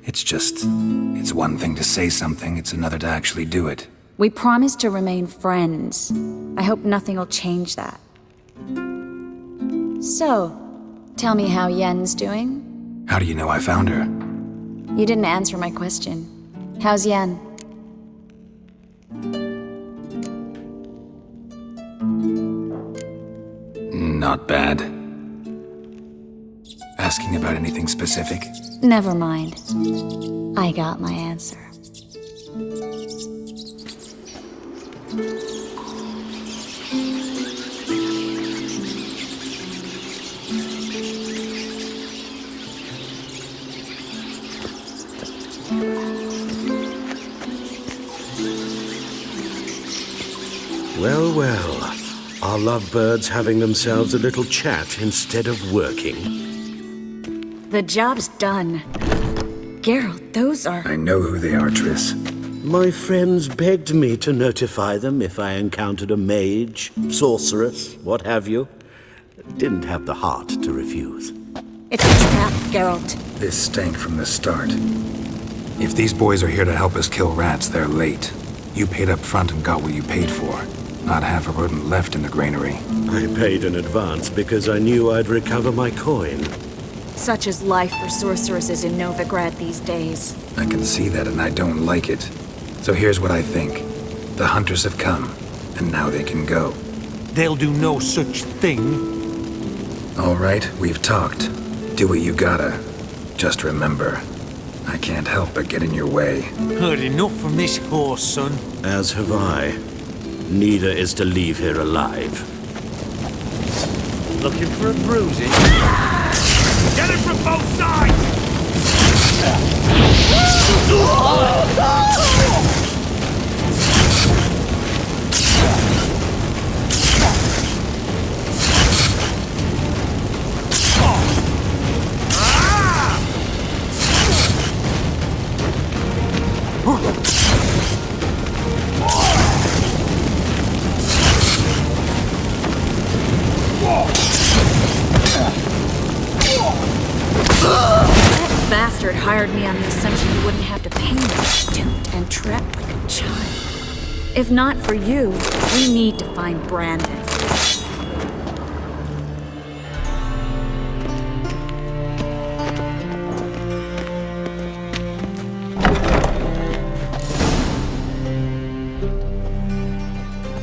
It's one thing to say something, it's another to actually do it. We promised to remain friends. I hope nothing will change that. So, tell me how Yen's doing? How do you know I found her? You didn't answer my question. How's Yen? Not bad. Asking about anything specific? Never mind. I got my answer. Well, well. Our lovebirds having themselves a little chat instead of working. The job's done. Geralt, those are... I know who they are, Triss. My friends begged me to notify them if I encountered a mage, sorceress, what have you. Didn't have the heart to refuse. It's a trap, Geralt. This stank from the start. If these boys are here to help us kill rats, they're late. You paid up front and got what you paid for. Not half a rodent left in the granary. I paid in advance because I knew I'd recover my coin. Such is life for sorceresses in Novigrad these days. I can see that and I don't like it. So here's what I think. The hunters have come, and now they can go. They'll do no such thing. All right, we've talked. Do what you gotta. Just remember, I can't help but get in your way. Heard enough from this horse, son. As have I. Neither is to leave here alive. Looking for a bruising? Get it from both sides! That bastard hired me on the assumption you wouldn't have to pay me, duped and trapped like a child. If not for you, we need to find Brandon.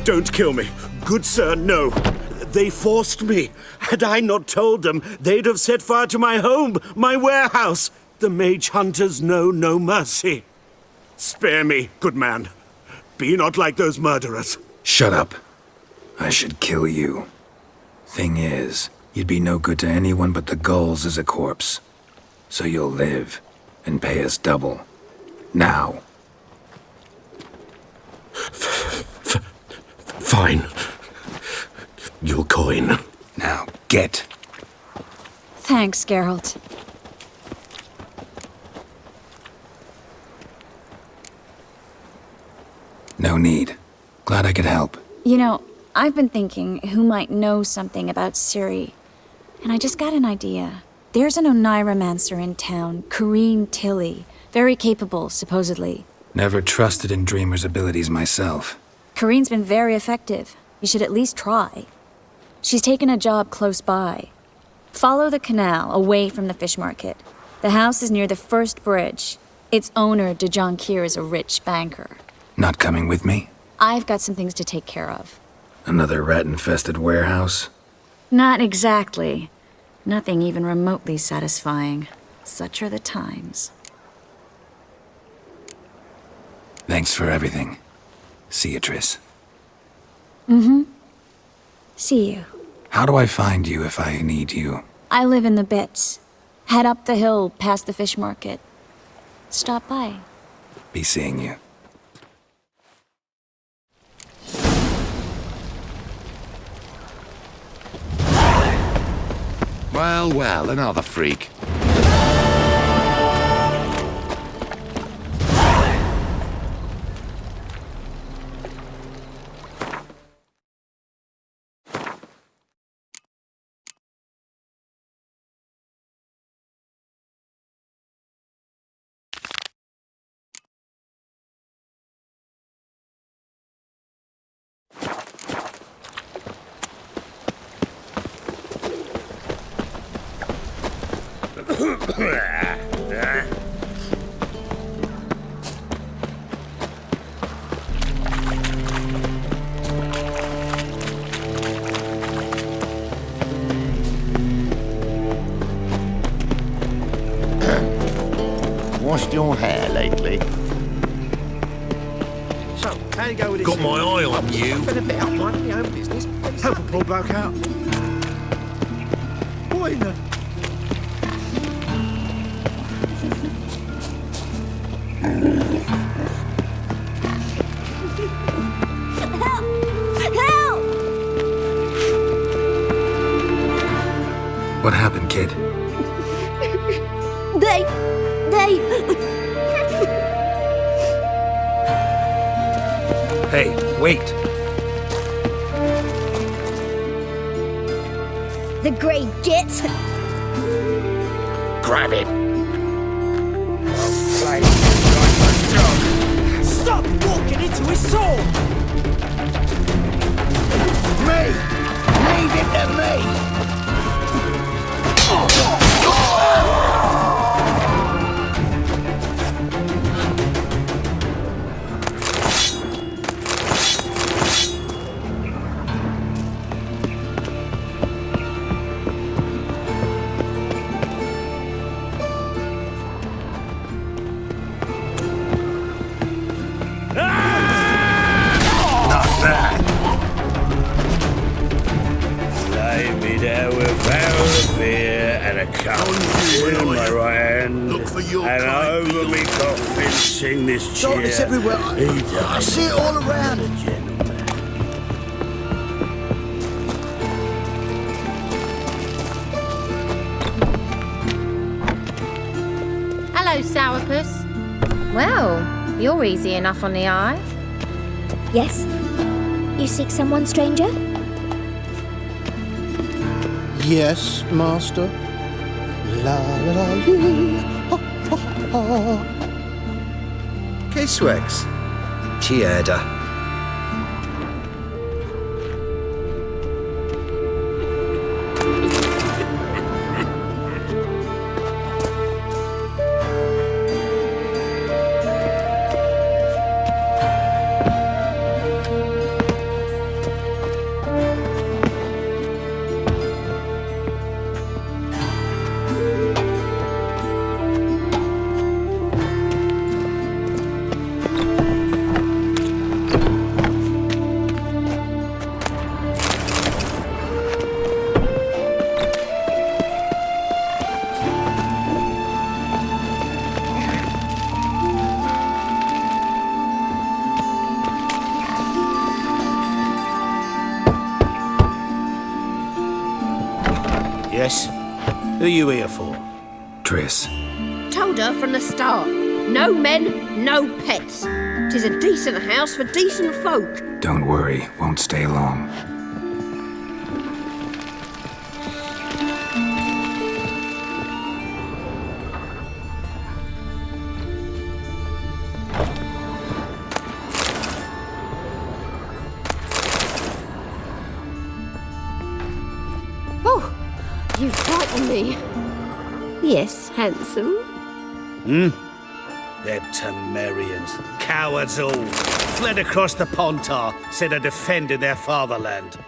Don't kill me. Good sir, no. They forced me. Had I not told them, they'd have set fire to my home, my warehouse. The mage hunters know no mercy. Spare me, good man. Be not like those murderers. Shut up. I should kill you. Thing is, you'd be no good to anyone but the gulls as a corpse. So you'll live and pay us double. Now. Fine. Your coin. Now, get. Thanks, Geralt. No need. Glad I could help. You know, I've been thinking who might know something about Ciri. And I just got an idea. There's an oneiromancer in town, Corrine Tilly. Very capable, supposedly. Never trusted in Dreamer's abilities myself. Corrine's been very effective. You should at least try. She's taken a job close by. Follow the canal, away from the fish market. The house is near the first bridge. Its owner, Dejon Kier, is a rich banker. Not coming with me? I've got some things to take care of. Another rat-infested warehouse? Not exactly. Nothing even remotely satisfying. Such are the times. Thanks for everything. See you, Triss. Mm-hmm. See you. How do I find you if I need you? I live in the Bits. Head up the hill past the fish market. Stop by. Be seeing you. Well, well, another freak. Washed your hair lately? So, how you go with this? Got my eye on you. Been a bit up my own business. Help a poor bloke out. Boy, in the... Help! What happened, kid? They... Hey, wait! The Grey Git! Grab it. Stop walking into his sword! Me! Leave him to me! In my right hand, Look for your and kind over me coffin sing this cheer. Darkness everywhere. I see it all around. Hello, Sourpuss. Well, you're easy enough on the eye. Yes? You seek someone, stranger? Yes, master. La la la lee. Ha ha ha. Kiswex. Tierda. Jess. Who are you here for? Triss. Told her from the start. No men, no pets. 'Tis a decent house for decent folk. Don't worry, won't stay long. Oh, you frightened me. Yes, handsome. They're Temerians. Cowards all. Fled across the Pontar, said they defended their fatherland.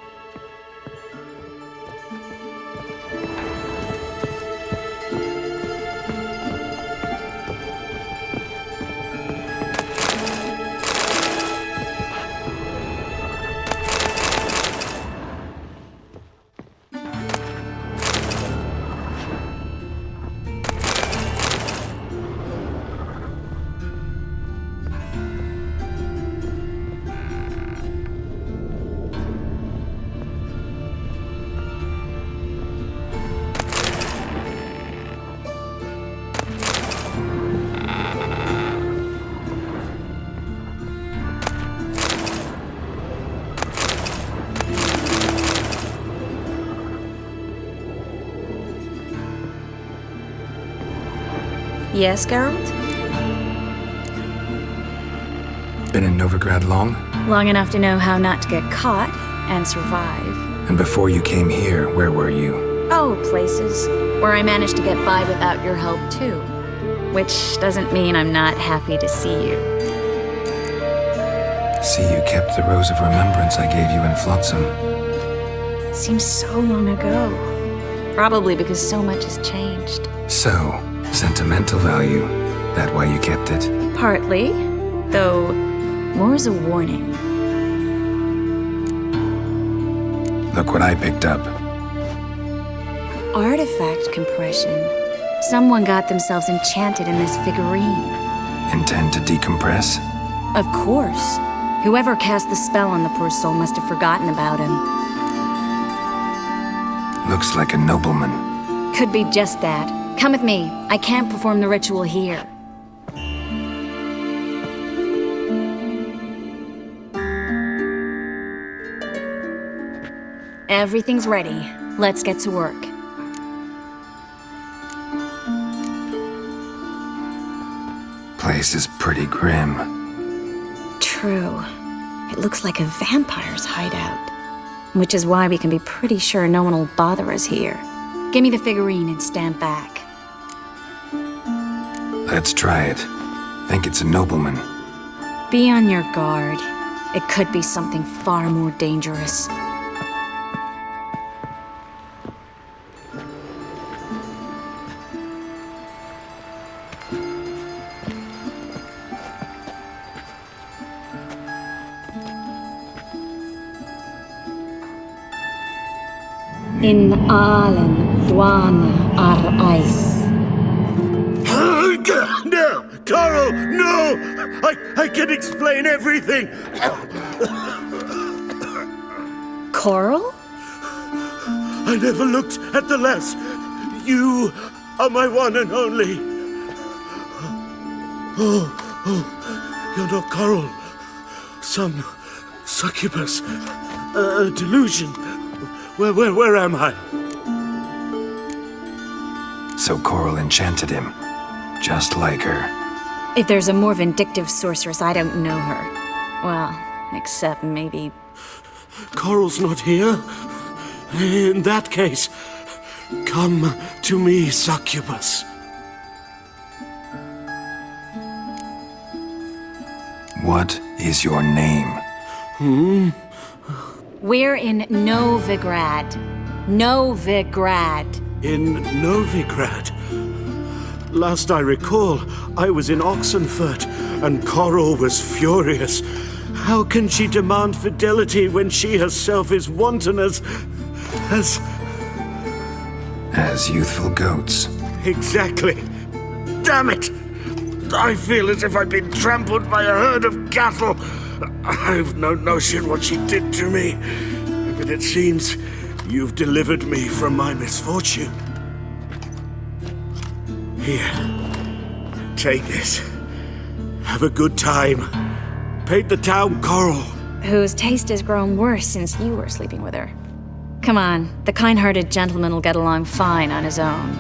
Yes, Geralt? Been in Novigrad long? Long enough to know how not to get caught and survive. And before you came here, where were you? Oh, places where I managed to get by without your help, too. Which doesn't mean I'm not happy to see you. See, you kept the rose of remembrance I gave you in Flotsam. Seems so long ago. Probably because so much has changed. So, sentimental value. That why you kept it? Partly, though more as a warning. Look what I picked up. Artifact compression. Someone got themselves enchanted in this figurine. Intend to decompress? Of course. Whoever cast the spell on the poor soul must have forgotten about him. Looks like a nobleman. Could be just that. Come with me. I can't perform the ritual here. Everything's ready. Let's get to work. Place is pretty grim. True. It looks like a vampire's hideout. Which is why we can be pretty sure no one will bother us here. Give me the figurine and stand back. Let's try it. Think it's a nobleman. Be on your guard. It could be something far more dangerous. In Allen, Dwana, ar Ice. No! Coral, no! I can explain everything! Coral? I never looked at the lass. You are my one and only. Oh, you're not Coral. Some succubus. A delusion. Where am I? So Coral enchanted him. Just like her. If there's a more vindictive sorceress, I don't know her. Well, except maybe... Coral's not here? In that case, come to me, succubus. What is your name? We're in Novigrad. Novigrad. In Novigrad? Last I recall, I was in Oxenfurt, and Coral was furious. How can she demand fidelity when she herself is wanton as youthful goats. Exactly. Damn it! I feel as if I've been trampled by a herd of cattle. I've no notion what she did to me, but it seems You've delivered me from my misfortune. Here. Take this. Have a good time. Paint the town coral. Whose taste has grown worse since you were sleeping with her. Come on, the kind-hearted gentleman will get along fine on his own.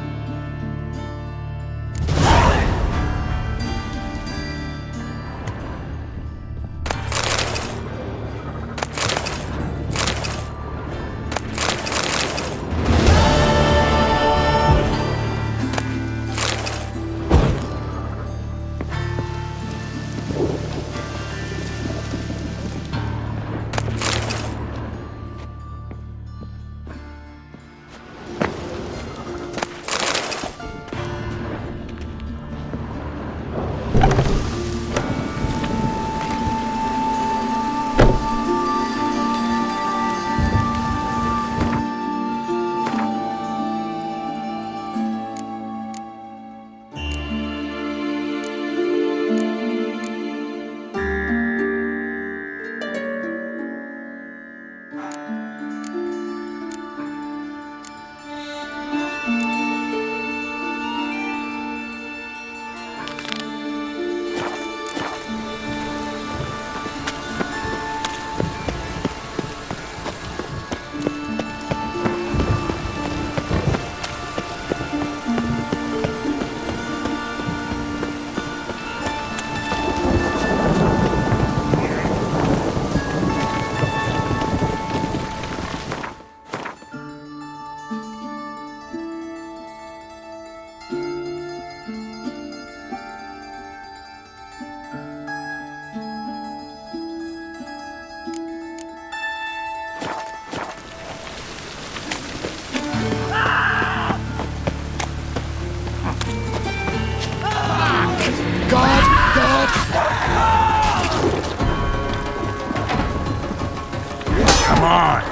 Come on!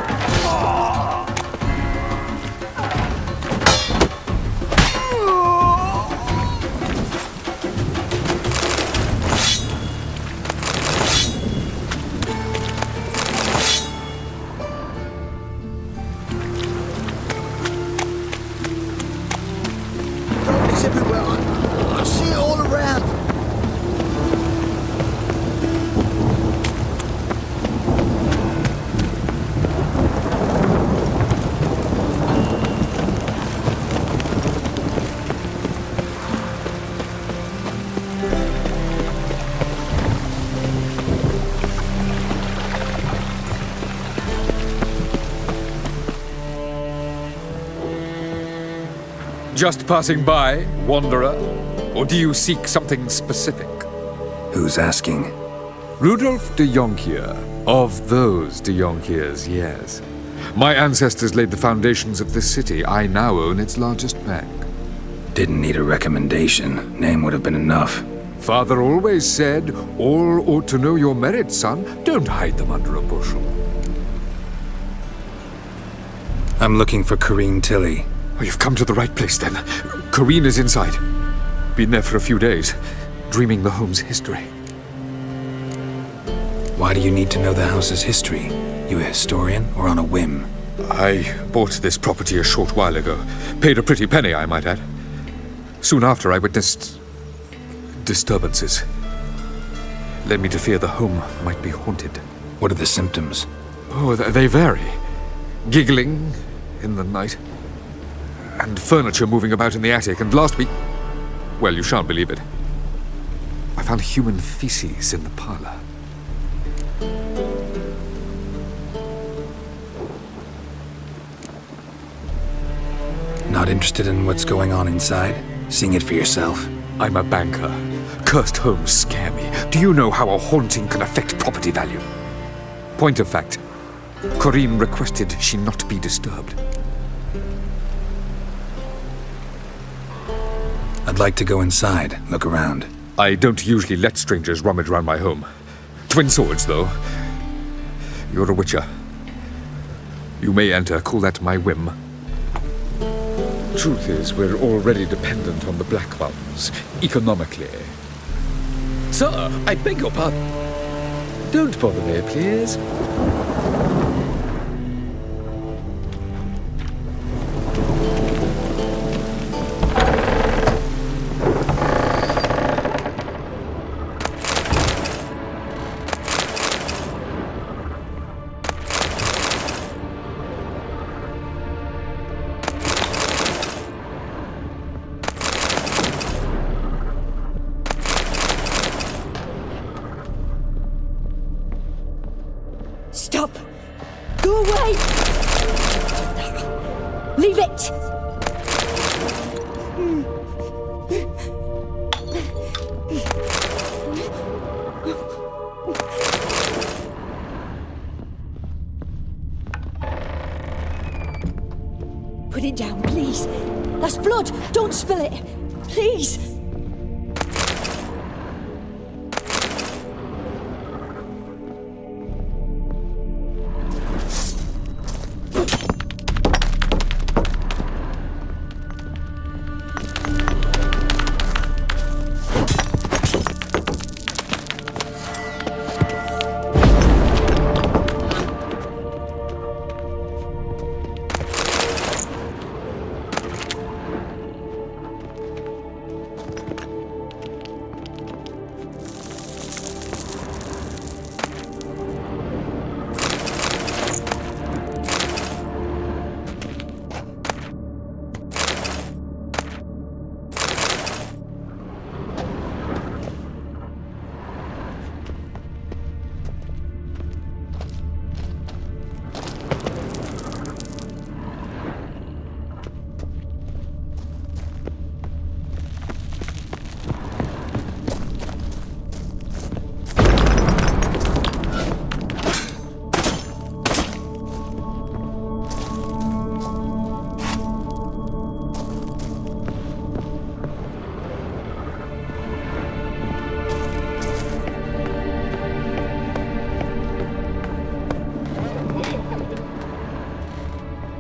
It's everywhere. I see it all around. Just passing by, wanderer? Or do you seek something specific? Who's asking? Rudolf de Jonkier. Of those de Jonkiers, yes. My ancestors laid the foundations of this city. I now own its largest bank. Didn't need a recommendation. Name would have been enough. Father always said, all ought to know your merits, son. Don't hide them under a bushel. I'm looking for Corrine Tilly. Oh, you've come to the right place, then. Corrine is inside. Been there for a few days, dreaming the home's history. Why do you need to know the house's history? You a historian, or on a whim? I bought this property a short while ago. Paid a pretty penny, I might add. Soon after, I witnessed disturbances. Led me to fear the home might be haunted. What are the symptoms? Oh, they vary. Giggling in the night. And furniture moving about in the attic. And last week, well, you shan't believe it, I found human feces in the parlor. Not interested in what's going on inside? Seeing it for yourself? I'm a banker. Cursed homes scare me. Do you know how a haunting can affect property value? Point of fact, Corrine requested she not be disturbed. I'd like to go inside, look around. I don't usually let strangers rummage around my home. Twin swords, though. You're a witcher. You may enter, call that my whim. Truth is, we're already dependent on the Black Ones, economically. Sir, I beg your pardon. Don't bother me, please. it down, please. That's blood. Don't spill it. Please.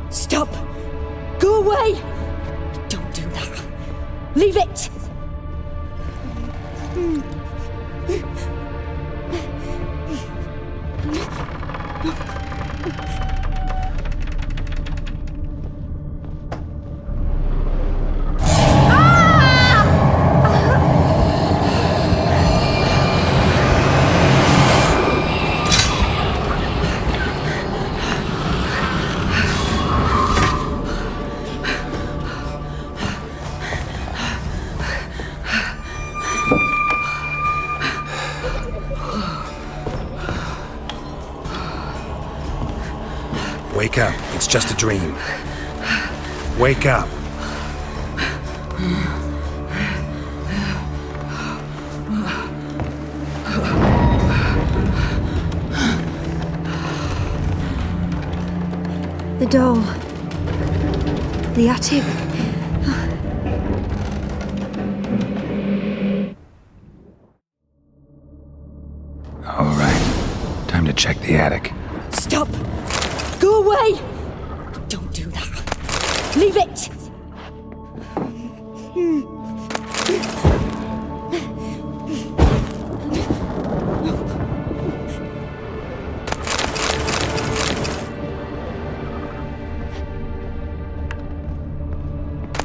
Stop! Go away! Don't do that. Leave it! Wake up. It's just a dream. Wake up. The doll. The attic. All right. Time to check the attic. Stop! Go away! Don't do that. Leave it!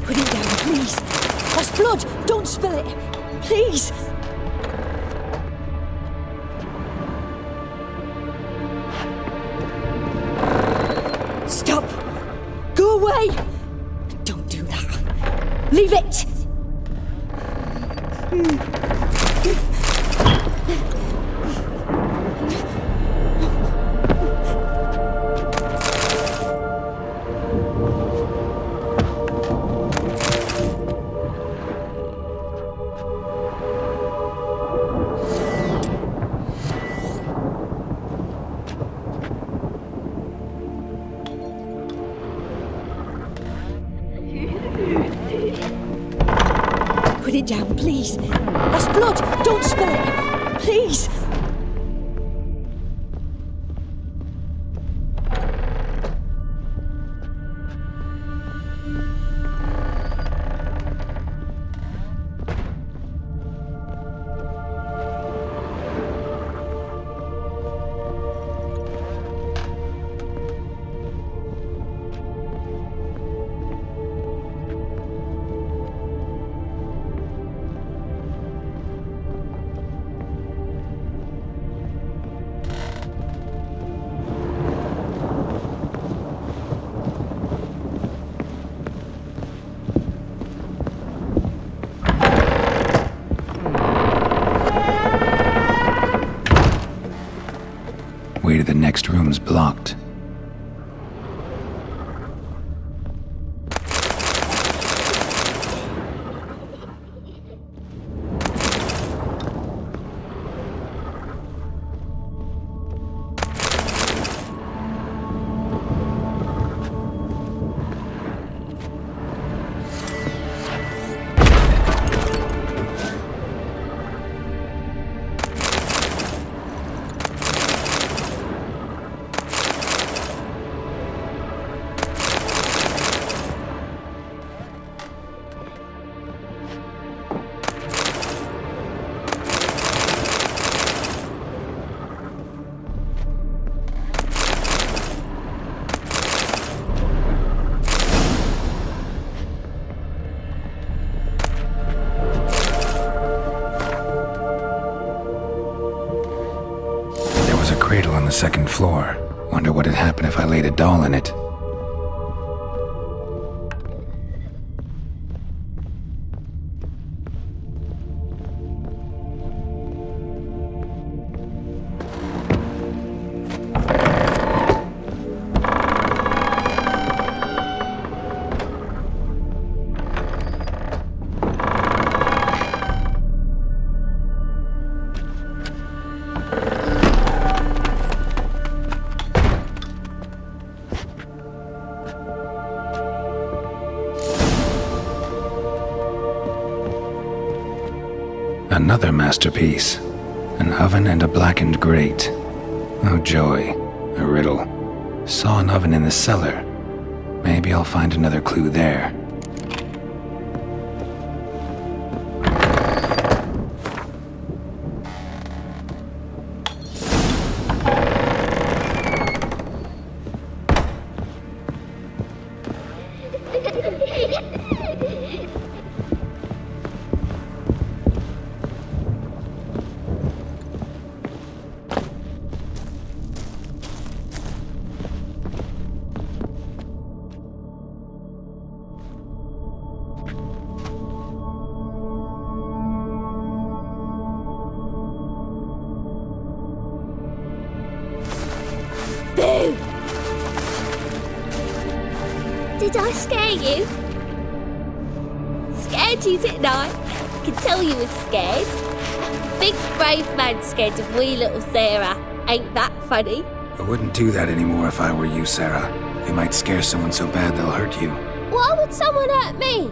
Put it down, please. That's blood! Don't spill it! Please! Stop! Go away! Don't do that. Leave it! Put it down, please. That's blood! Don't spill it! Please! Way to the next room's blocked. the second floor. Wonder what would happen if I laid a doll in it. Another masterpiece. An oven and a blackened grate. Oh joy. A riddle. Saw an oven in the cellar. Maybe I'll find another clue there. Boo! Did I scare you? Scared you, didn't I? I can tell you was scared. Big brave man scared of wee little Sarah. Ain't that funny? I wouldn't do that anymore if I were you, Sarah. You might scare someone so bad they'll hurt you. Why would someone hurt me?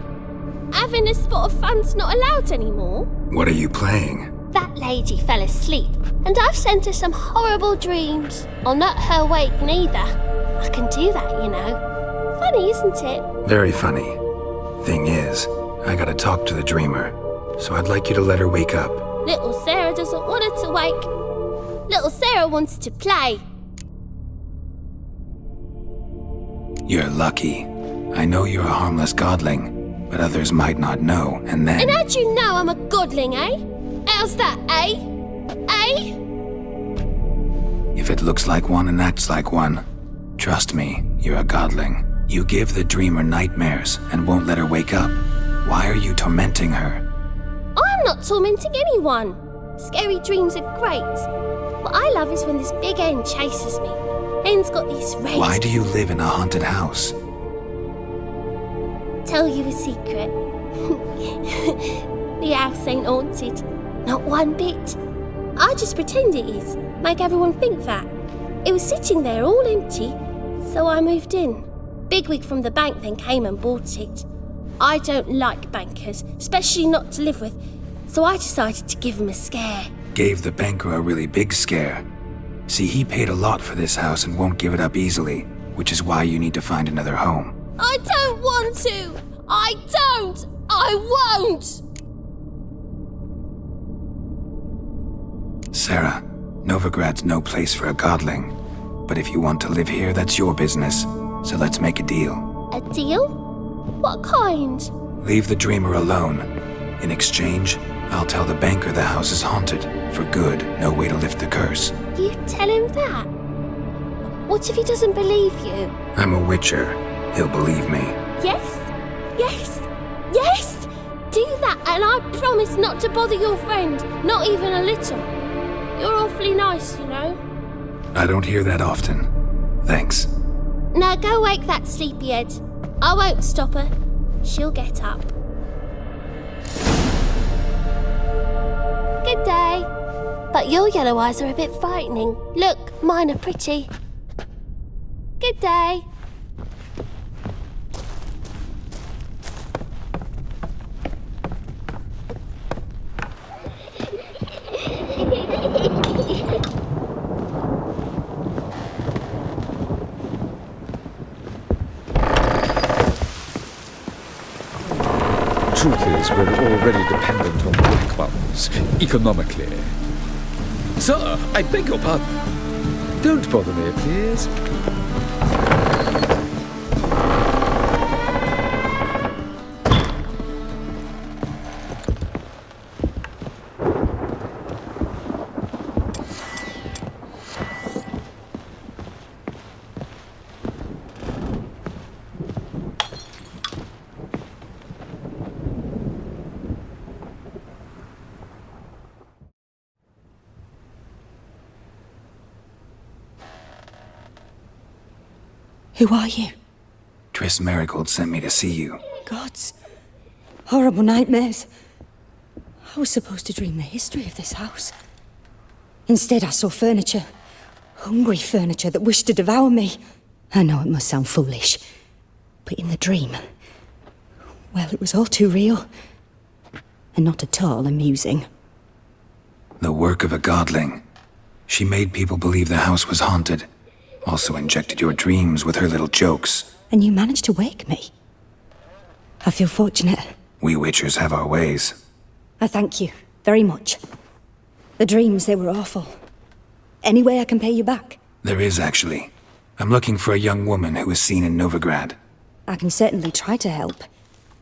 Having a spot of fun's not allowed anymore. What are you playing? That lady fell asleep, and I've sent her some horrible dreams. I'll not her wake neither. I can do that, you know. Funny, isn't it? Very funny. Thing is, I gotta talk to the dreamer, so I'd like you to let her wake up. Little Sarah doesn't want her to wake. Little Sarah wants to play. You're lucky. I know you're a harmless godling, but others might not know, and then... And how'd you know I'm a godling, eh? How's that, eh? Eh? If it looks like one and acts like one, trust me, you're a godling. You give the dreamer nightmares and won't let her wake up. Why are you tormenting her? I'm not tormenting anyone. Scary dreams are great. What I love is when this big hen chases me. Hen's got these red... Why do you live in a haunted house? Tell you a secret. The house ain't haunted. Not one bit. I just pretend it is. Make everyone think that. It was sitting there all empty, so I moved in. Bigwig from the bank then came and bought it. I don't like bankers, especially not to live with, so I decided to give him a scare. Gave the banker a really big scare. See, he paid a lot for this house and won't give it up easily, which is why you need to find another home. I don't want to! I don't! I won't! Sarah, Novigrad's no place for a godling. But if you want to live here, that's your business. So let's make a deal. A deal? What kind? Leave the dreamer alone. In exchange, I'll tell the banker the house is haunted. For good, no way to lift the curse. You tell him that? What if he doesn't believe you? I'm a witcher. He'll believe me. Yes? Yes? Yes! Do that and I promise not to bother your friend. Not even a little. You're awfully nice, you know. I don't hear that often. Thanks. Now go wake that sleepyhead. I won't stop her. She'll get up. Good day. But your yellow eyes are a bit frightening. Look, mine are pretty. Good day. Truth is, we're already dependent on black ones, economically. Sir, I beg your pardon. Don't bother me, please. Who are you? Triss Marigold sent me to see you. Gods. Horrible nightmares. I was supposed to dream the history of this house. Instead, I saw furniture. Hungry furniture that wished to devour me. I know it must sound foolish, but in the dream, well, it was all too real. And not at all amusing. The work of a godling. She made people believe the house was haunted. Also injected your dreams with her little jokes. And you managed to wake me. I feel fortunate. We Witchers have our ways. I thank you very much. The dreams, they were awful. Any way I can pay you back? There is, actually. I'm looking for a young woman who was seen in Novigrad. I can certainly try to help.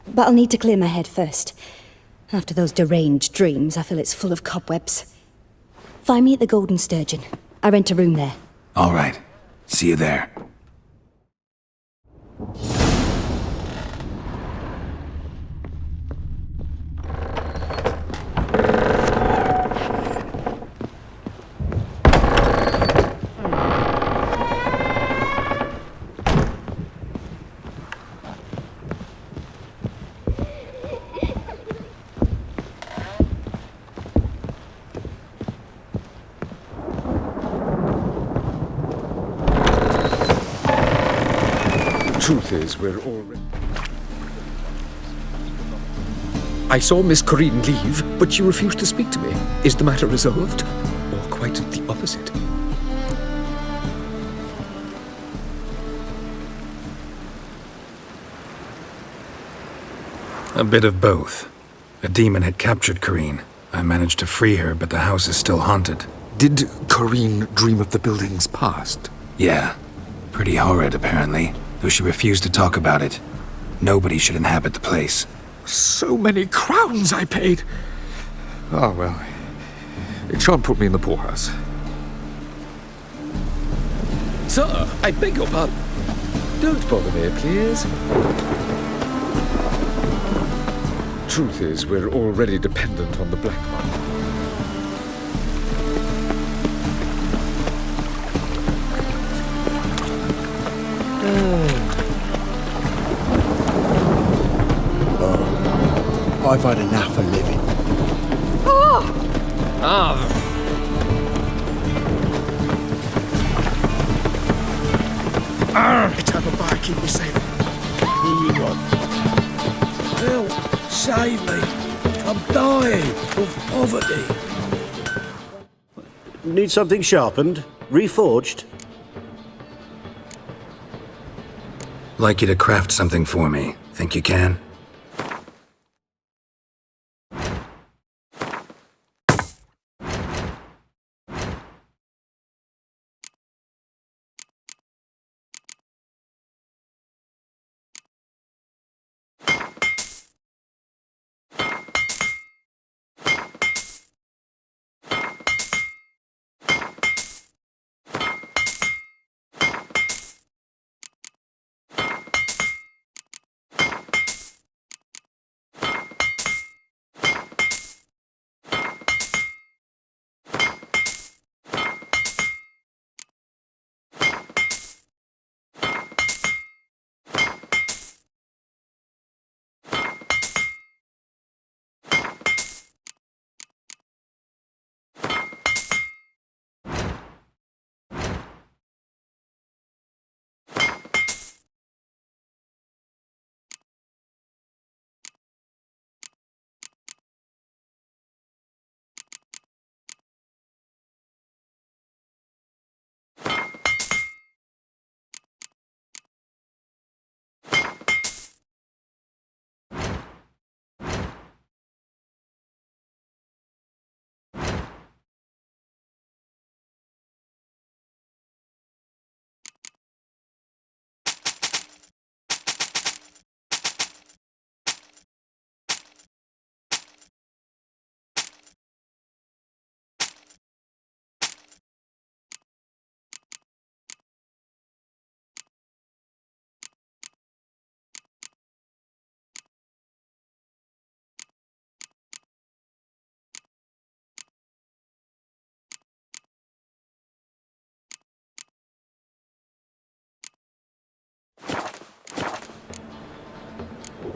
But I'll need to clear my head first. After those deranged dreams, I feel it's full of cobwebs. Find me at the Golden Sturgeon. I rent a room there. All right. See you there. Truth is, we're already... I saw Miss Corinne leave, but she refused to speak to me. Is the matter resolved? Or quite the opposite? A bit of both. A demon had captured Corinne. I managed to free her, but the house is still haunted. Did Corinne dream of the building's past? Yeah. Pretty horrid, apparently. Though she refused to talk about it. Nobody should inhabit the place. So many crowns I paid! Ah, well. It shan't put me in the poorhouse. Sir, I beg your pardon. Don't bother me, please. Truth is, we're already dependent on the black market. I've had enough of living. Let's have a bite, keep me safe. Who you want? Help! Save me! I'm dying of poverty. Need something sharpened? Reforged? Like you to craft something for me. Think you can?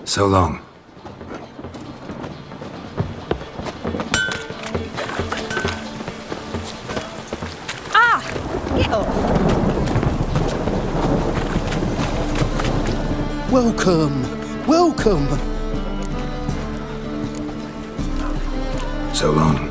So long. Get off! Welcome! Welcome! So long.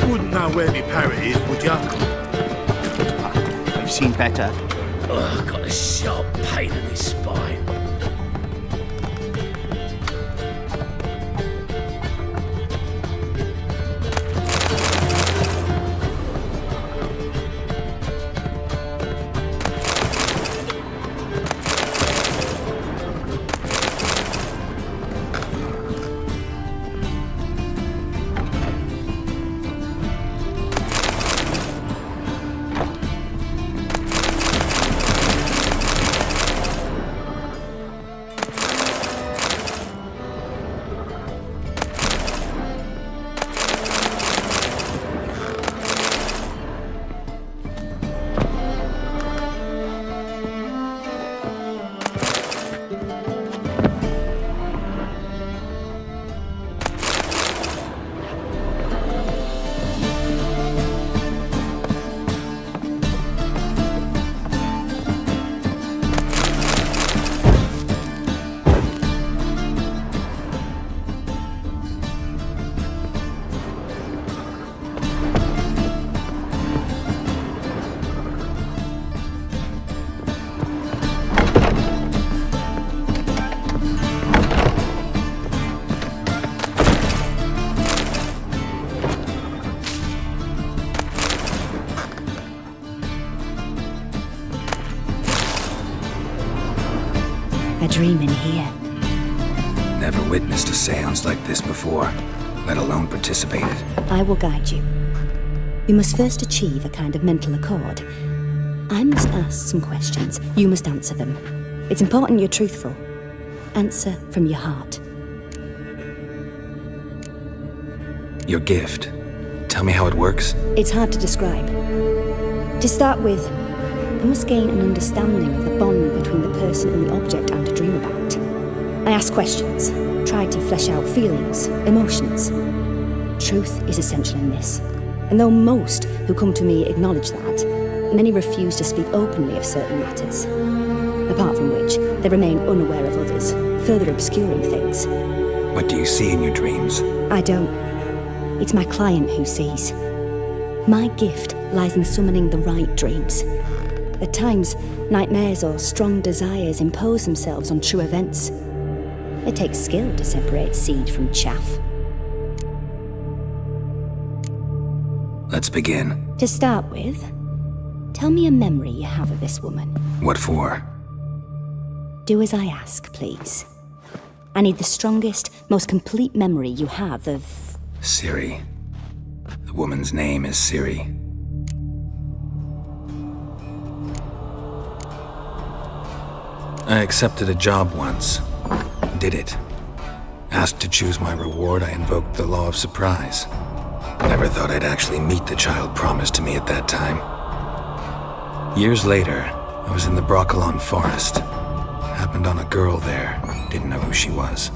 Wouldn't know where my parrot is, would ya? I've seen better. Ugh, got a sharp pain in his spine. A dream in here. Never witnessed a seance like this before, let alone participated. I will guide you. You must first achieve a kind of mental accord. I must ask some questions. You must answer them. It's important you're truthful. Answer from your heart. Your gift. Tell me how it works. It's hard to describe. To start with, I must gain an understanding of the bond between the person and the object I'm to dream about. I ask questions, try to flesh out feelings, emotions. Truth is essential in this. And though most who come to me acknowledge that, many refuse to speak openly of certain matters. Apart from which, they remain unaware of others, further obscuring things. What do you see in your dreams? I don't. It's my client who sees. My gift lies in summoning the right dreams. At times, nightmares or strong desires impose themselves on true events. It takes skill to separate seed from chaff. Let's begin. To start with, tell me a memory you have of this woman. What for? Do as I ask, please. I need the strongest, most complete memory you have of... Ciri. The woman's name is Ciri. I accepted a job once. Did it. Asked to choose my reward, I invoked the law of surprise. Never thought I'd actually meet the child promised to me at that time. Years later, I was in the Broccolon forest. Happened on a girl there. Didn't know who she was.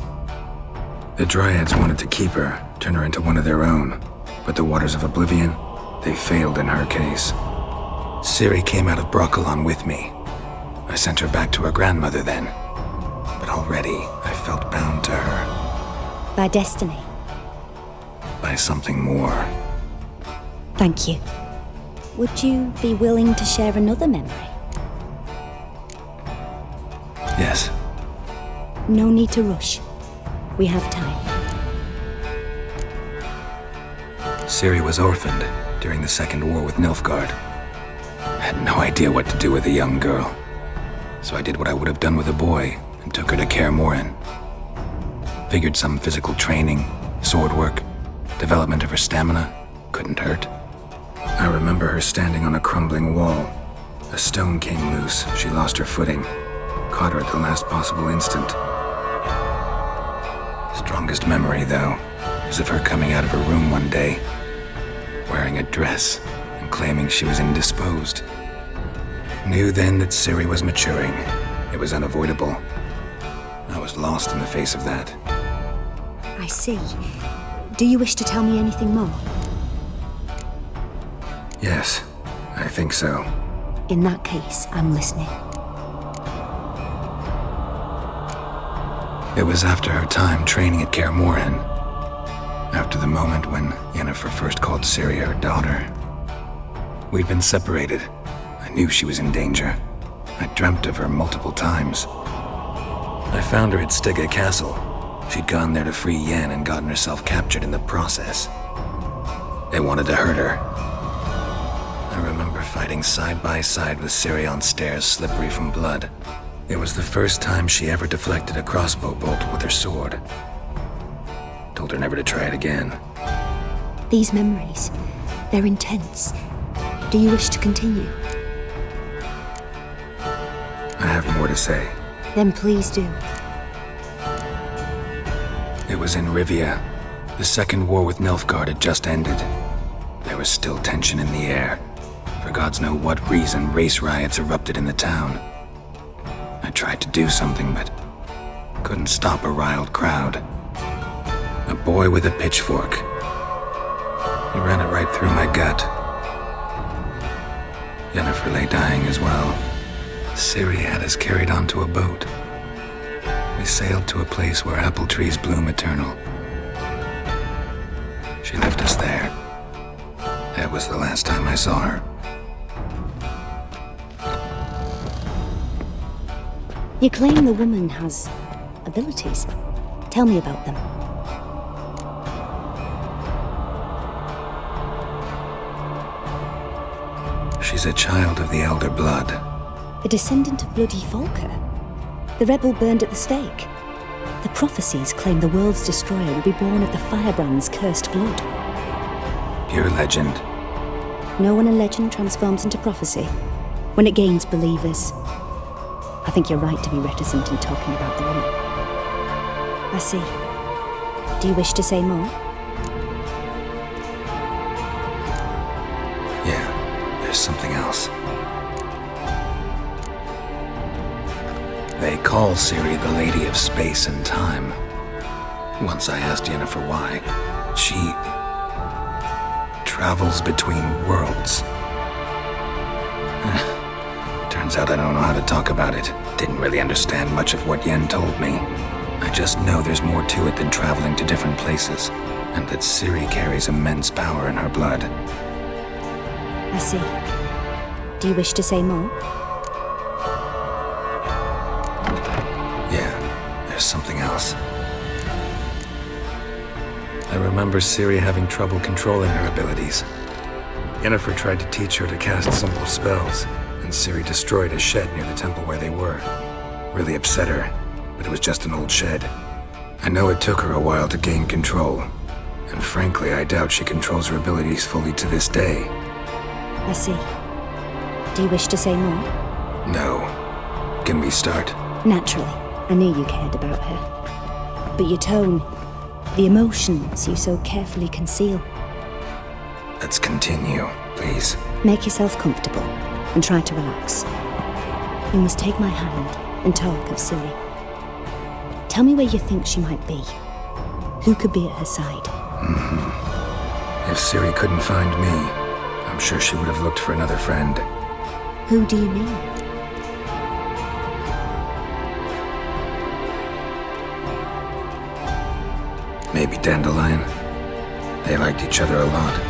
The Dryads wanted to keep her, turn her into one of their own. But the Waters of Oblivion, they failed in her case. Ciri came out of Broccolon with me. I sent her back to her grandmother then. But already, I felt bound to her. By destiny. By something more. Thank you. Would you be willing to share another memory? Yes. No need to rush. We have time. Ciri was orphaned during the Second War with Nilfgaard. Had no idea what to do with a young girl. So I did what I would have done with a boy and took her to Kaer Morhen. Figured some physical training, Sword work, development of her stamina, couldn't hurt. I remember her standing on a crumbling wall. A stone came loose, she lost her footing. Caught her at the last possible instant. Strongest memory, though, is of her coming out of her room one day, wearing a dress and claiming she was indisposed. Knew then that Ciri was maturing. It was unavoidable. I was lost in the face of that. I see. Do you wish to tell me anything more? Yes, I think so. In that case, I'm listening. It was after her time training at Kaer Morhen. After the moment when Yennefer first called Ciri her daughter. We'd been separated. I knew she was in danger. I dreamt of her multiple times. I found her at Stygga Castle. She'd gone there to free Yen and gotten herself captured in the process. They wanted to hurt her. I remember fighting side by side with Ciri on stairs slippery from blood. It was the first time she ever deflected a crossbow bolt with her sword. Told her never to try it again. These memories, they're intense. Do you wish to continue? I have more to say. Then please do. It was in Rivia. The second war with Nilfgaard had just ended. There was still tension in the air. For gods know what reason, race riots erupted in the town. I tried to do something, but couldn't stop a riled crowd. A boy with a pitchfork. He ran it right through my gut. Yennefer lay dying as well. Ciri had us carried onto a boat. We sailed to a place where apple trees bloom eternal. She left us there. That was the last time I saw her. You claim the woman has abilities. Tell me about them. She's a child of the Elder Blood. A descendant of bloody Volker. The rebel burned at the stake. The prophecies claim the world's destroyer will be born of the firebrand's cursed blood. Pure legend. Know when a legend transforms into prophecy? When it gains believers. I think you're right to be reticent in talking about the woman. I see. Do you wish to say more? Yeah, there's something else. They call Ciri the Lady of Space and Time. Once I asked Yennefer why. She travels between worlds. Turns out I don't know how to talk about it. Didn't really understand much of what Yen told me. I just know there's more to it than traveling to different places, and that Ciri carries immense power in her blood. I see. Do you wish to say more? Yeah, there's something else. I remember Ciri having trouble controlling her abilities. Yennefer tried to teach her to cast simple spells, and Ciri destroyed a shed near the temple where they were. Really upset her, but it was just an old shed. I know it took her a while to gain control, and frankly, I doubt she controls her abilities fully to this day. I see. Do you wish to say more? No. Can we start? Naturally. I knew you cared about her. But your tone, the emotions you so carefully conceal. Let's continue, please. Make yourself comfortable and try to relax. You must take my hand and talk of Ciri. Tell me where you think she might be. Who could be at her side? If Ciri couldn't find me, I'm sure she would have looked for another friend. Who do you mean? Maybe Dandelion. They liked each other a lot.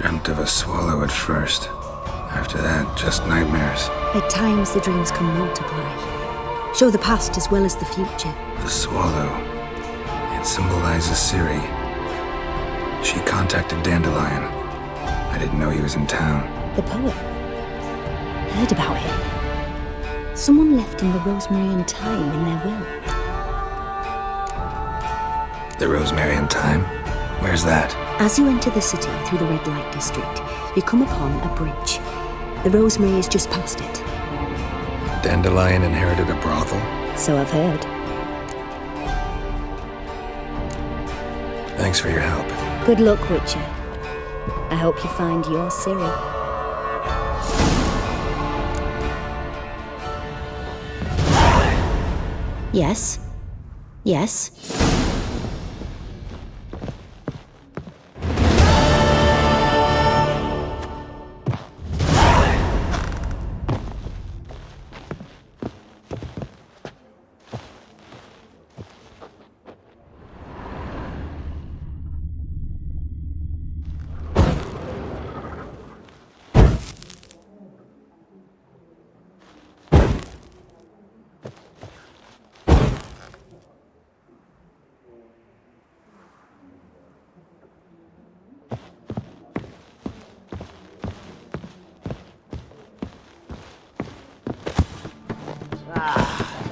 Dreamt of a swallow at first. After that, just nightmares. At times, the dreams can multiply. Show the past as well as the future. The swallow. It symbolizes Ciri. She contacted Dandelion. I didn't know he was in town. The poet. Heard about him. Someone left him the rosemary and thyme in their will. The rosemary and thyme? Where's that? As you enter the city through the red light district, you come upon a bridge. The rosemary is just past it. Dandelion inherited a brothel? So I've heard. Thanks for your help. Good luck, Witcher. I hope you find your Ciri. Yes. Yes.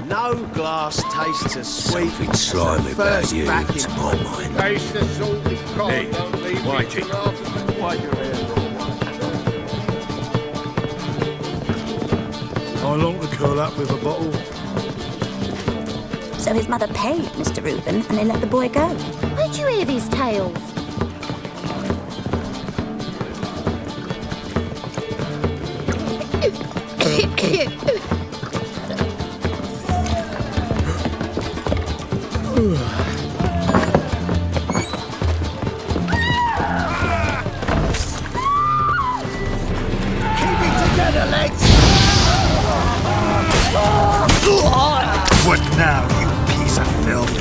No glass tastes as sweet Something as slimy the about first you, back to in my mind. Taste the salty cod, Hey, don't leave me Whitey. till after wipe your hair. I long to curl up with a bottle. So his mother paid Mr. Reuben and they let the boy go. Where'd you hear these tales? Keep it together, lads! What now, you piece of filth?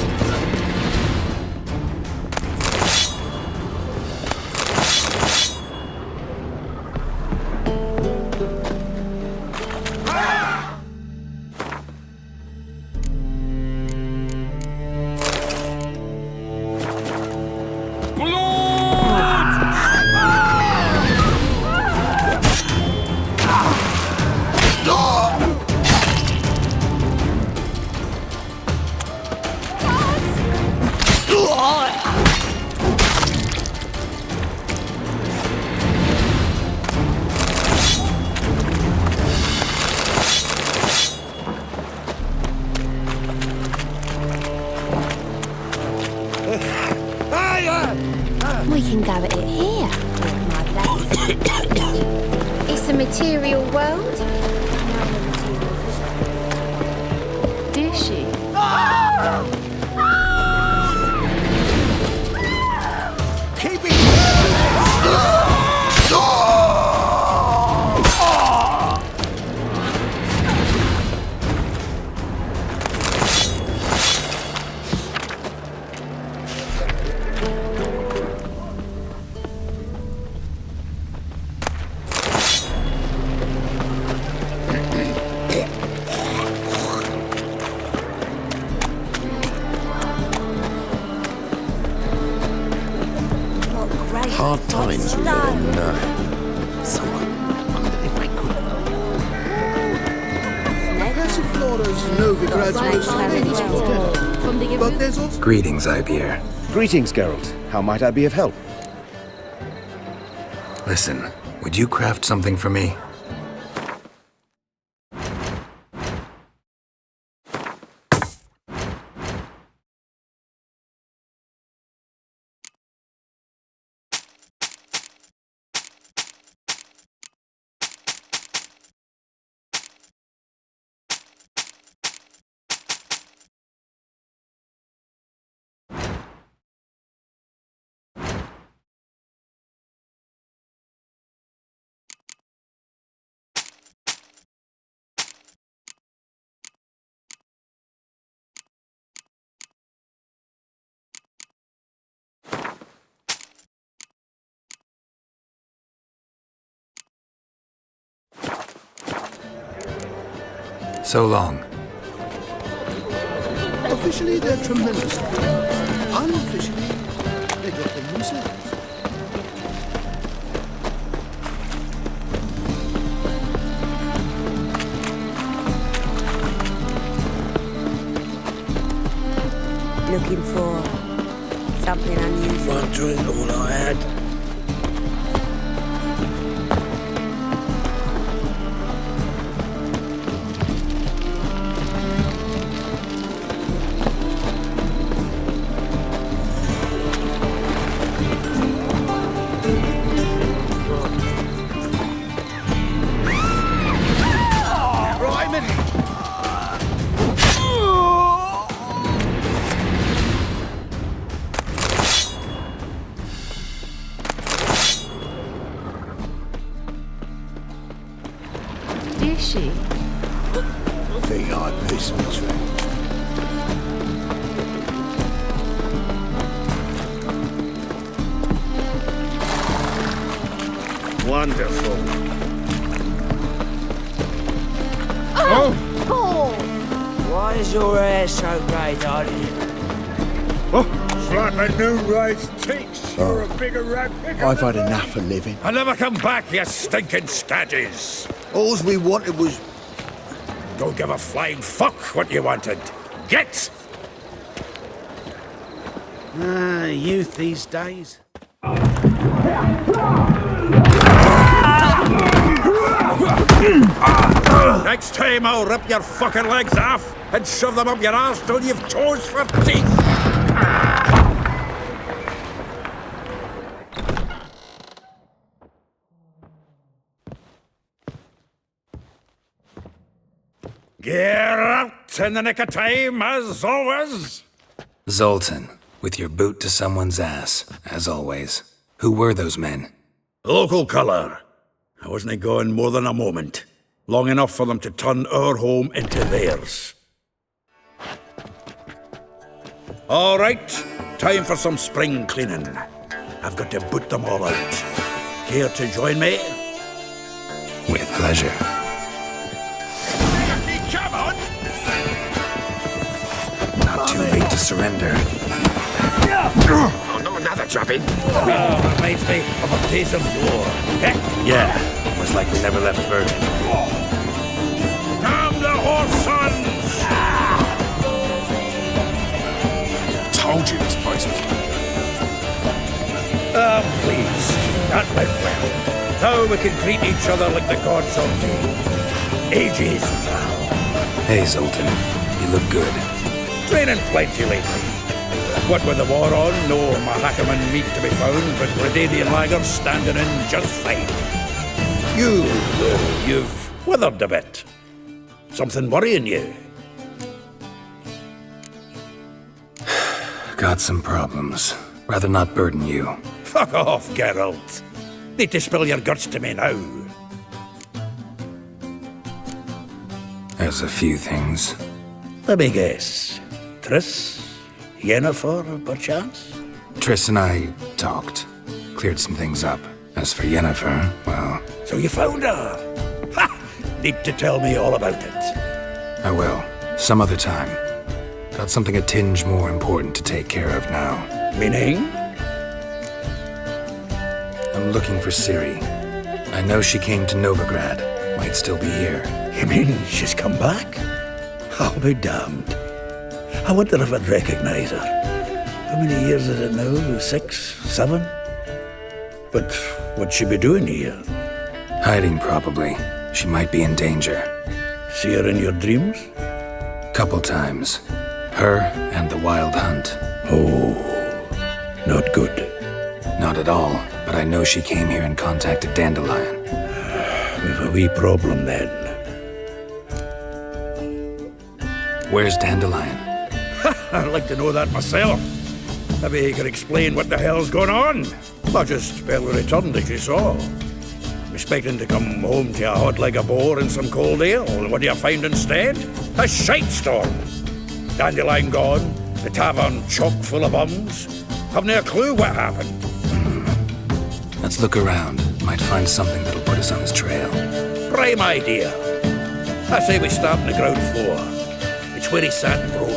We can go at it here. My place. It's a material world. Did she? Keep it together, Hard times we live in, so if I could. Passiflora's Novigrad's most famous potato. But there's also... Greetings, Ibier. Greetings, Geralt. How might I be of help? Listen, would you craft something for me? So long. Officially, they're tremendous. Unofficially, they got them themselves. Looking for something unusual. Wondering all I had. Is she? Think I missed my train. Wonderful. Why is your hair so grey, darling? It's like my new ride's teeth. You're a bigger rat picker. I've had enough of living. I'll never come back, you stinking staggies. All we wanted was... Don't give a flying fuck what you wanted. Get! Youth these days. Next time I'll rip your fucking legs off and shove them up your ass till you've toes for teeth. Geralt in the nick of time, as always. Zoltan, with your boot to someone's ass, as always. Who were those men? Local colour. I wasn't going more than a moment. Long enough for them to turn our home into theirs. All right, time for some spring cleaning. I've got to boot them all out. Care to join me? With pleasure. Come on! Not too late to surrender. Oh, not another drubbing. Oh, reminds me of a days of war. Heck, Yeah, was like we never left Virgin. damn the horse sons! Told you this place was... Please. That went well. Now we can greet each other like the gods ordained. Ages, pal. Hey, Zoltan. You look good. Training plenty lately. What with the war on, no Mahakaman meat to be found, but Redanian lagers standing in just fine. You, though, you've withered a bit. Something worrying you? Got some problems. Rather not burden you. Fuck off, Geralt. Need to spill your guts to me now. There's a few things. Let me guess. Triss? Yennefer, perchance? Triss and I talked. Cleared some things up. As for Yennefer, well... So you found her? Ha! Need to tell me all about it. I will. Some other time. Got something a tinge more important to take care of now. Meaning? I'm looking for Ciri. I know she came to Novigrad. Might still be here. You mean she's come back? I'll be damned. I wonder if I'd recognize her. How many years is it now? 6, 7? But what'd she be doing here? Hiding, probably. She might be in danger. See her in your dreams? Couple times. Her and the Wild Hunt. Oh, not good. Not at all, but I know she came here and contacted Dandelion. We've a wee problem then. Where's Dandelion? I'd like to know that myself. Maybe he could explain what the hell's going on. I just barely returned, as you saw. Expecting to come home to a hot leg of boar and some cold ale. What do you find instead? A shitestorm. Dandelion gone, the tavern chock full of bums. Have no clue what happened. Let's look around. Might find something that'll put us on his trail. Prime idea. I say we start on the ground floor. It's where he sat and wrote.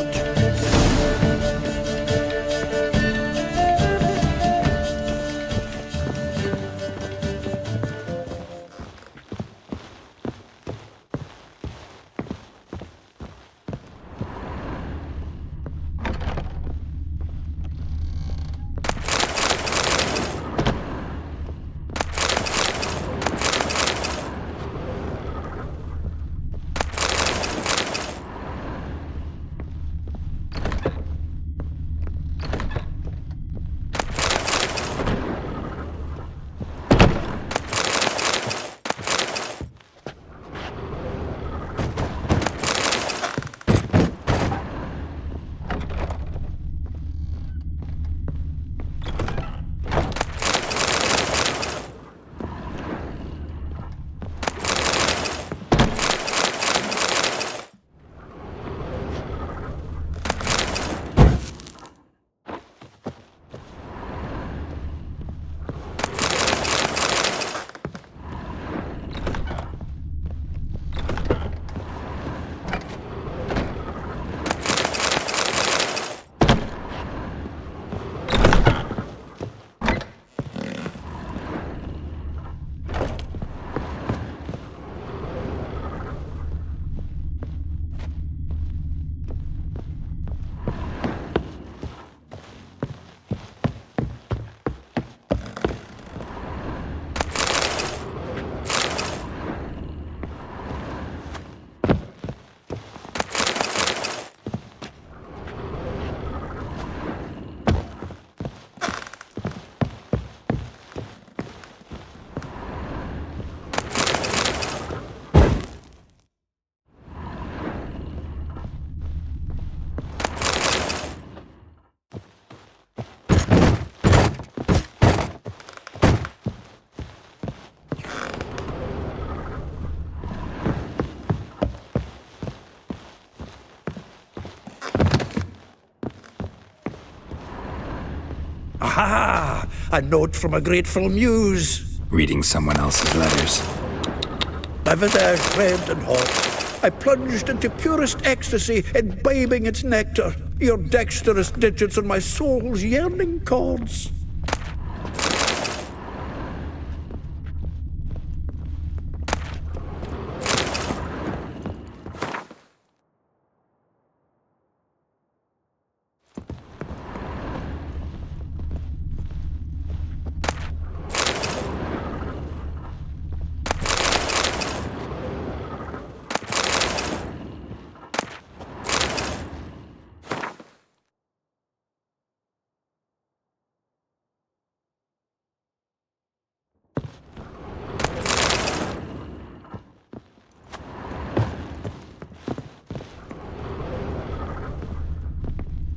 Aha! A note from a grateful muse. Reading someone else's letters. My visage red and hot. I plunged into purest ecstasy, imbibing its nectar. Your dexterous digits on my soul's yearning chords.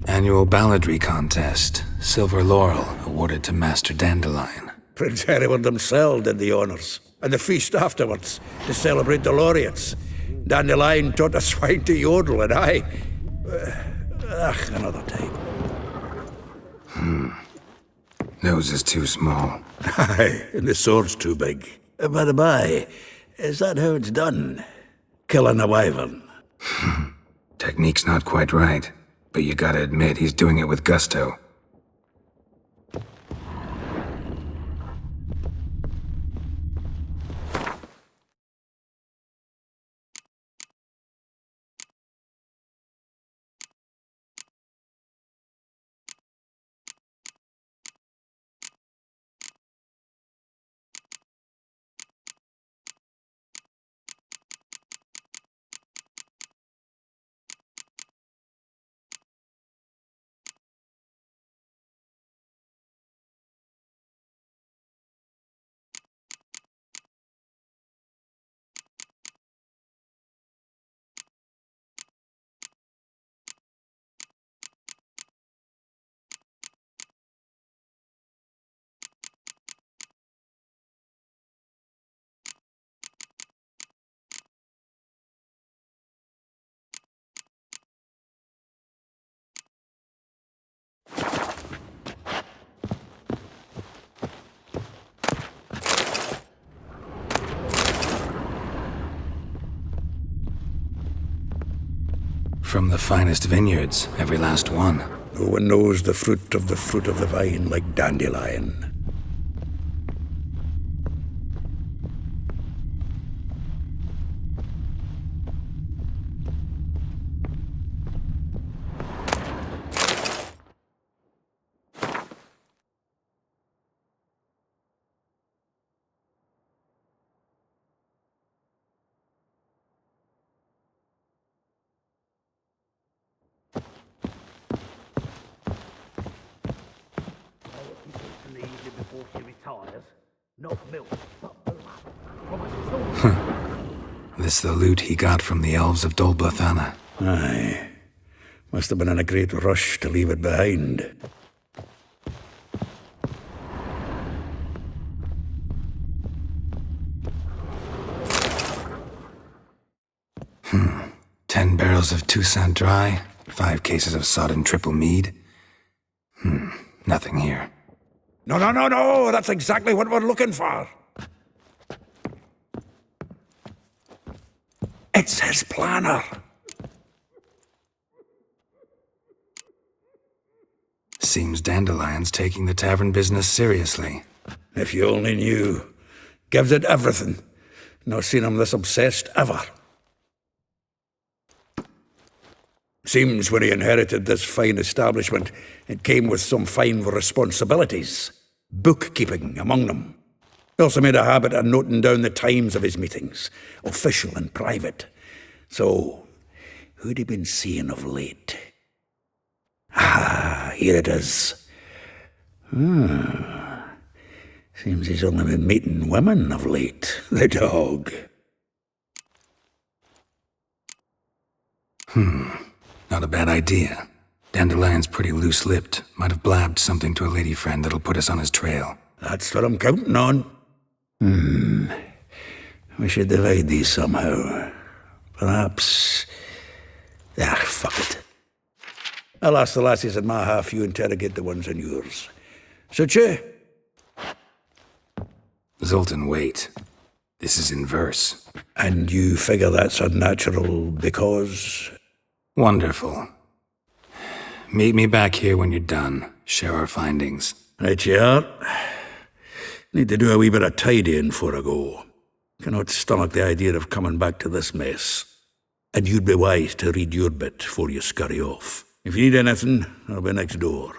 Annual balladry contest. Silver laurel awarded to Master Dandelion. Prince Hereward himself did the honours, and the feast afterwards, to celebrate the laureates. Dandelion taught a swine to yodel, and I... another time. Nose is too small. Aye, and the sword's too big. By the by, is that how it's done? Killing a wyvern? Technique's not quite right, but you gotta admit he's doing it with gusto. from the finest vineyards, every last one. No one knows the fruit of the vine like Dandelion. This the loot he got from the elves of Dol Blathanna. Aye. Must have been in a great rush to leave it behind. Hmm. 10 barrels of Toussaint Dry, 5 cases of sodden triple mead. Nothing here. No, that's exactly what we're looking for. It's his planner. Seems Dandelion's taking the tavern business seriously. If you only knew. Gives it everything. Not seen him this obsessed ever. Seems when he inherited this fine establishment, it came with some fine responsibilities. Bookkeeping among them. He also made a habit of noting down the times of his meetings, official and private. So, who'd he been seeing of late? Ah, here it is. Seems he's only been meeting women of late, the dog. Not a bad idea. Dandelion's pretty loose-lipped. Might have blabbed something to a lady friend that'll put us on his trail. That's what I'm counting on. We should divide these somehow. Perhaps... fuck it. I'll ask the lassies in my half, you interrogate the ones in yours. Suit you? Zoltan, wait. This is in verse. And you figure that's unnatural because... Wonderful. Meet me back here when you're done. Share our findings. Right you are. Need to do a wee bit of tidying before I go. Cannot stomach the idea of coming back to this mess. And you'd be wise to read your bit before you scurry off. If you need anything, I'll be next door.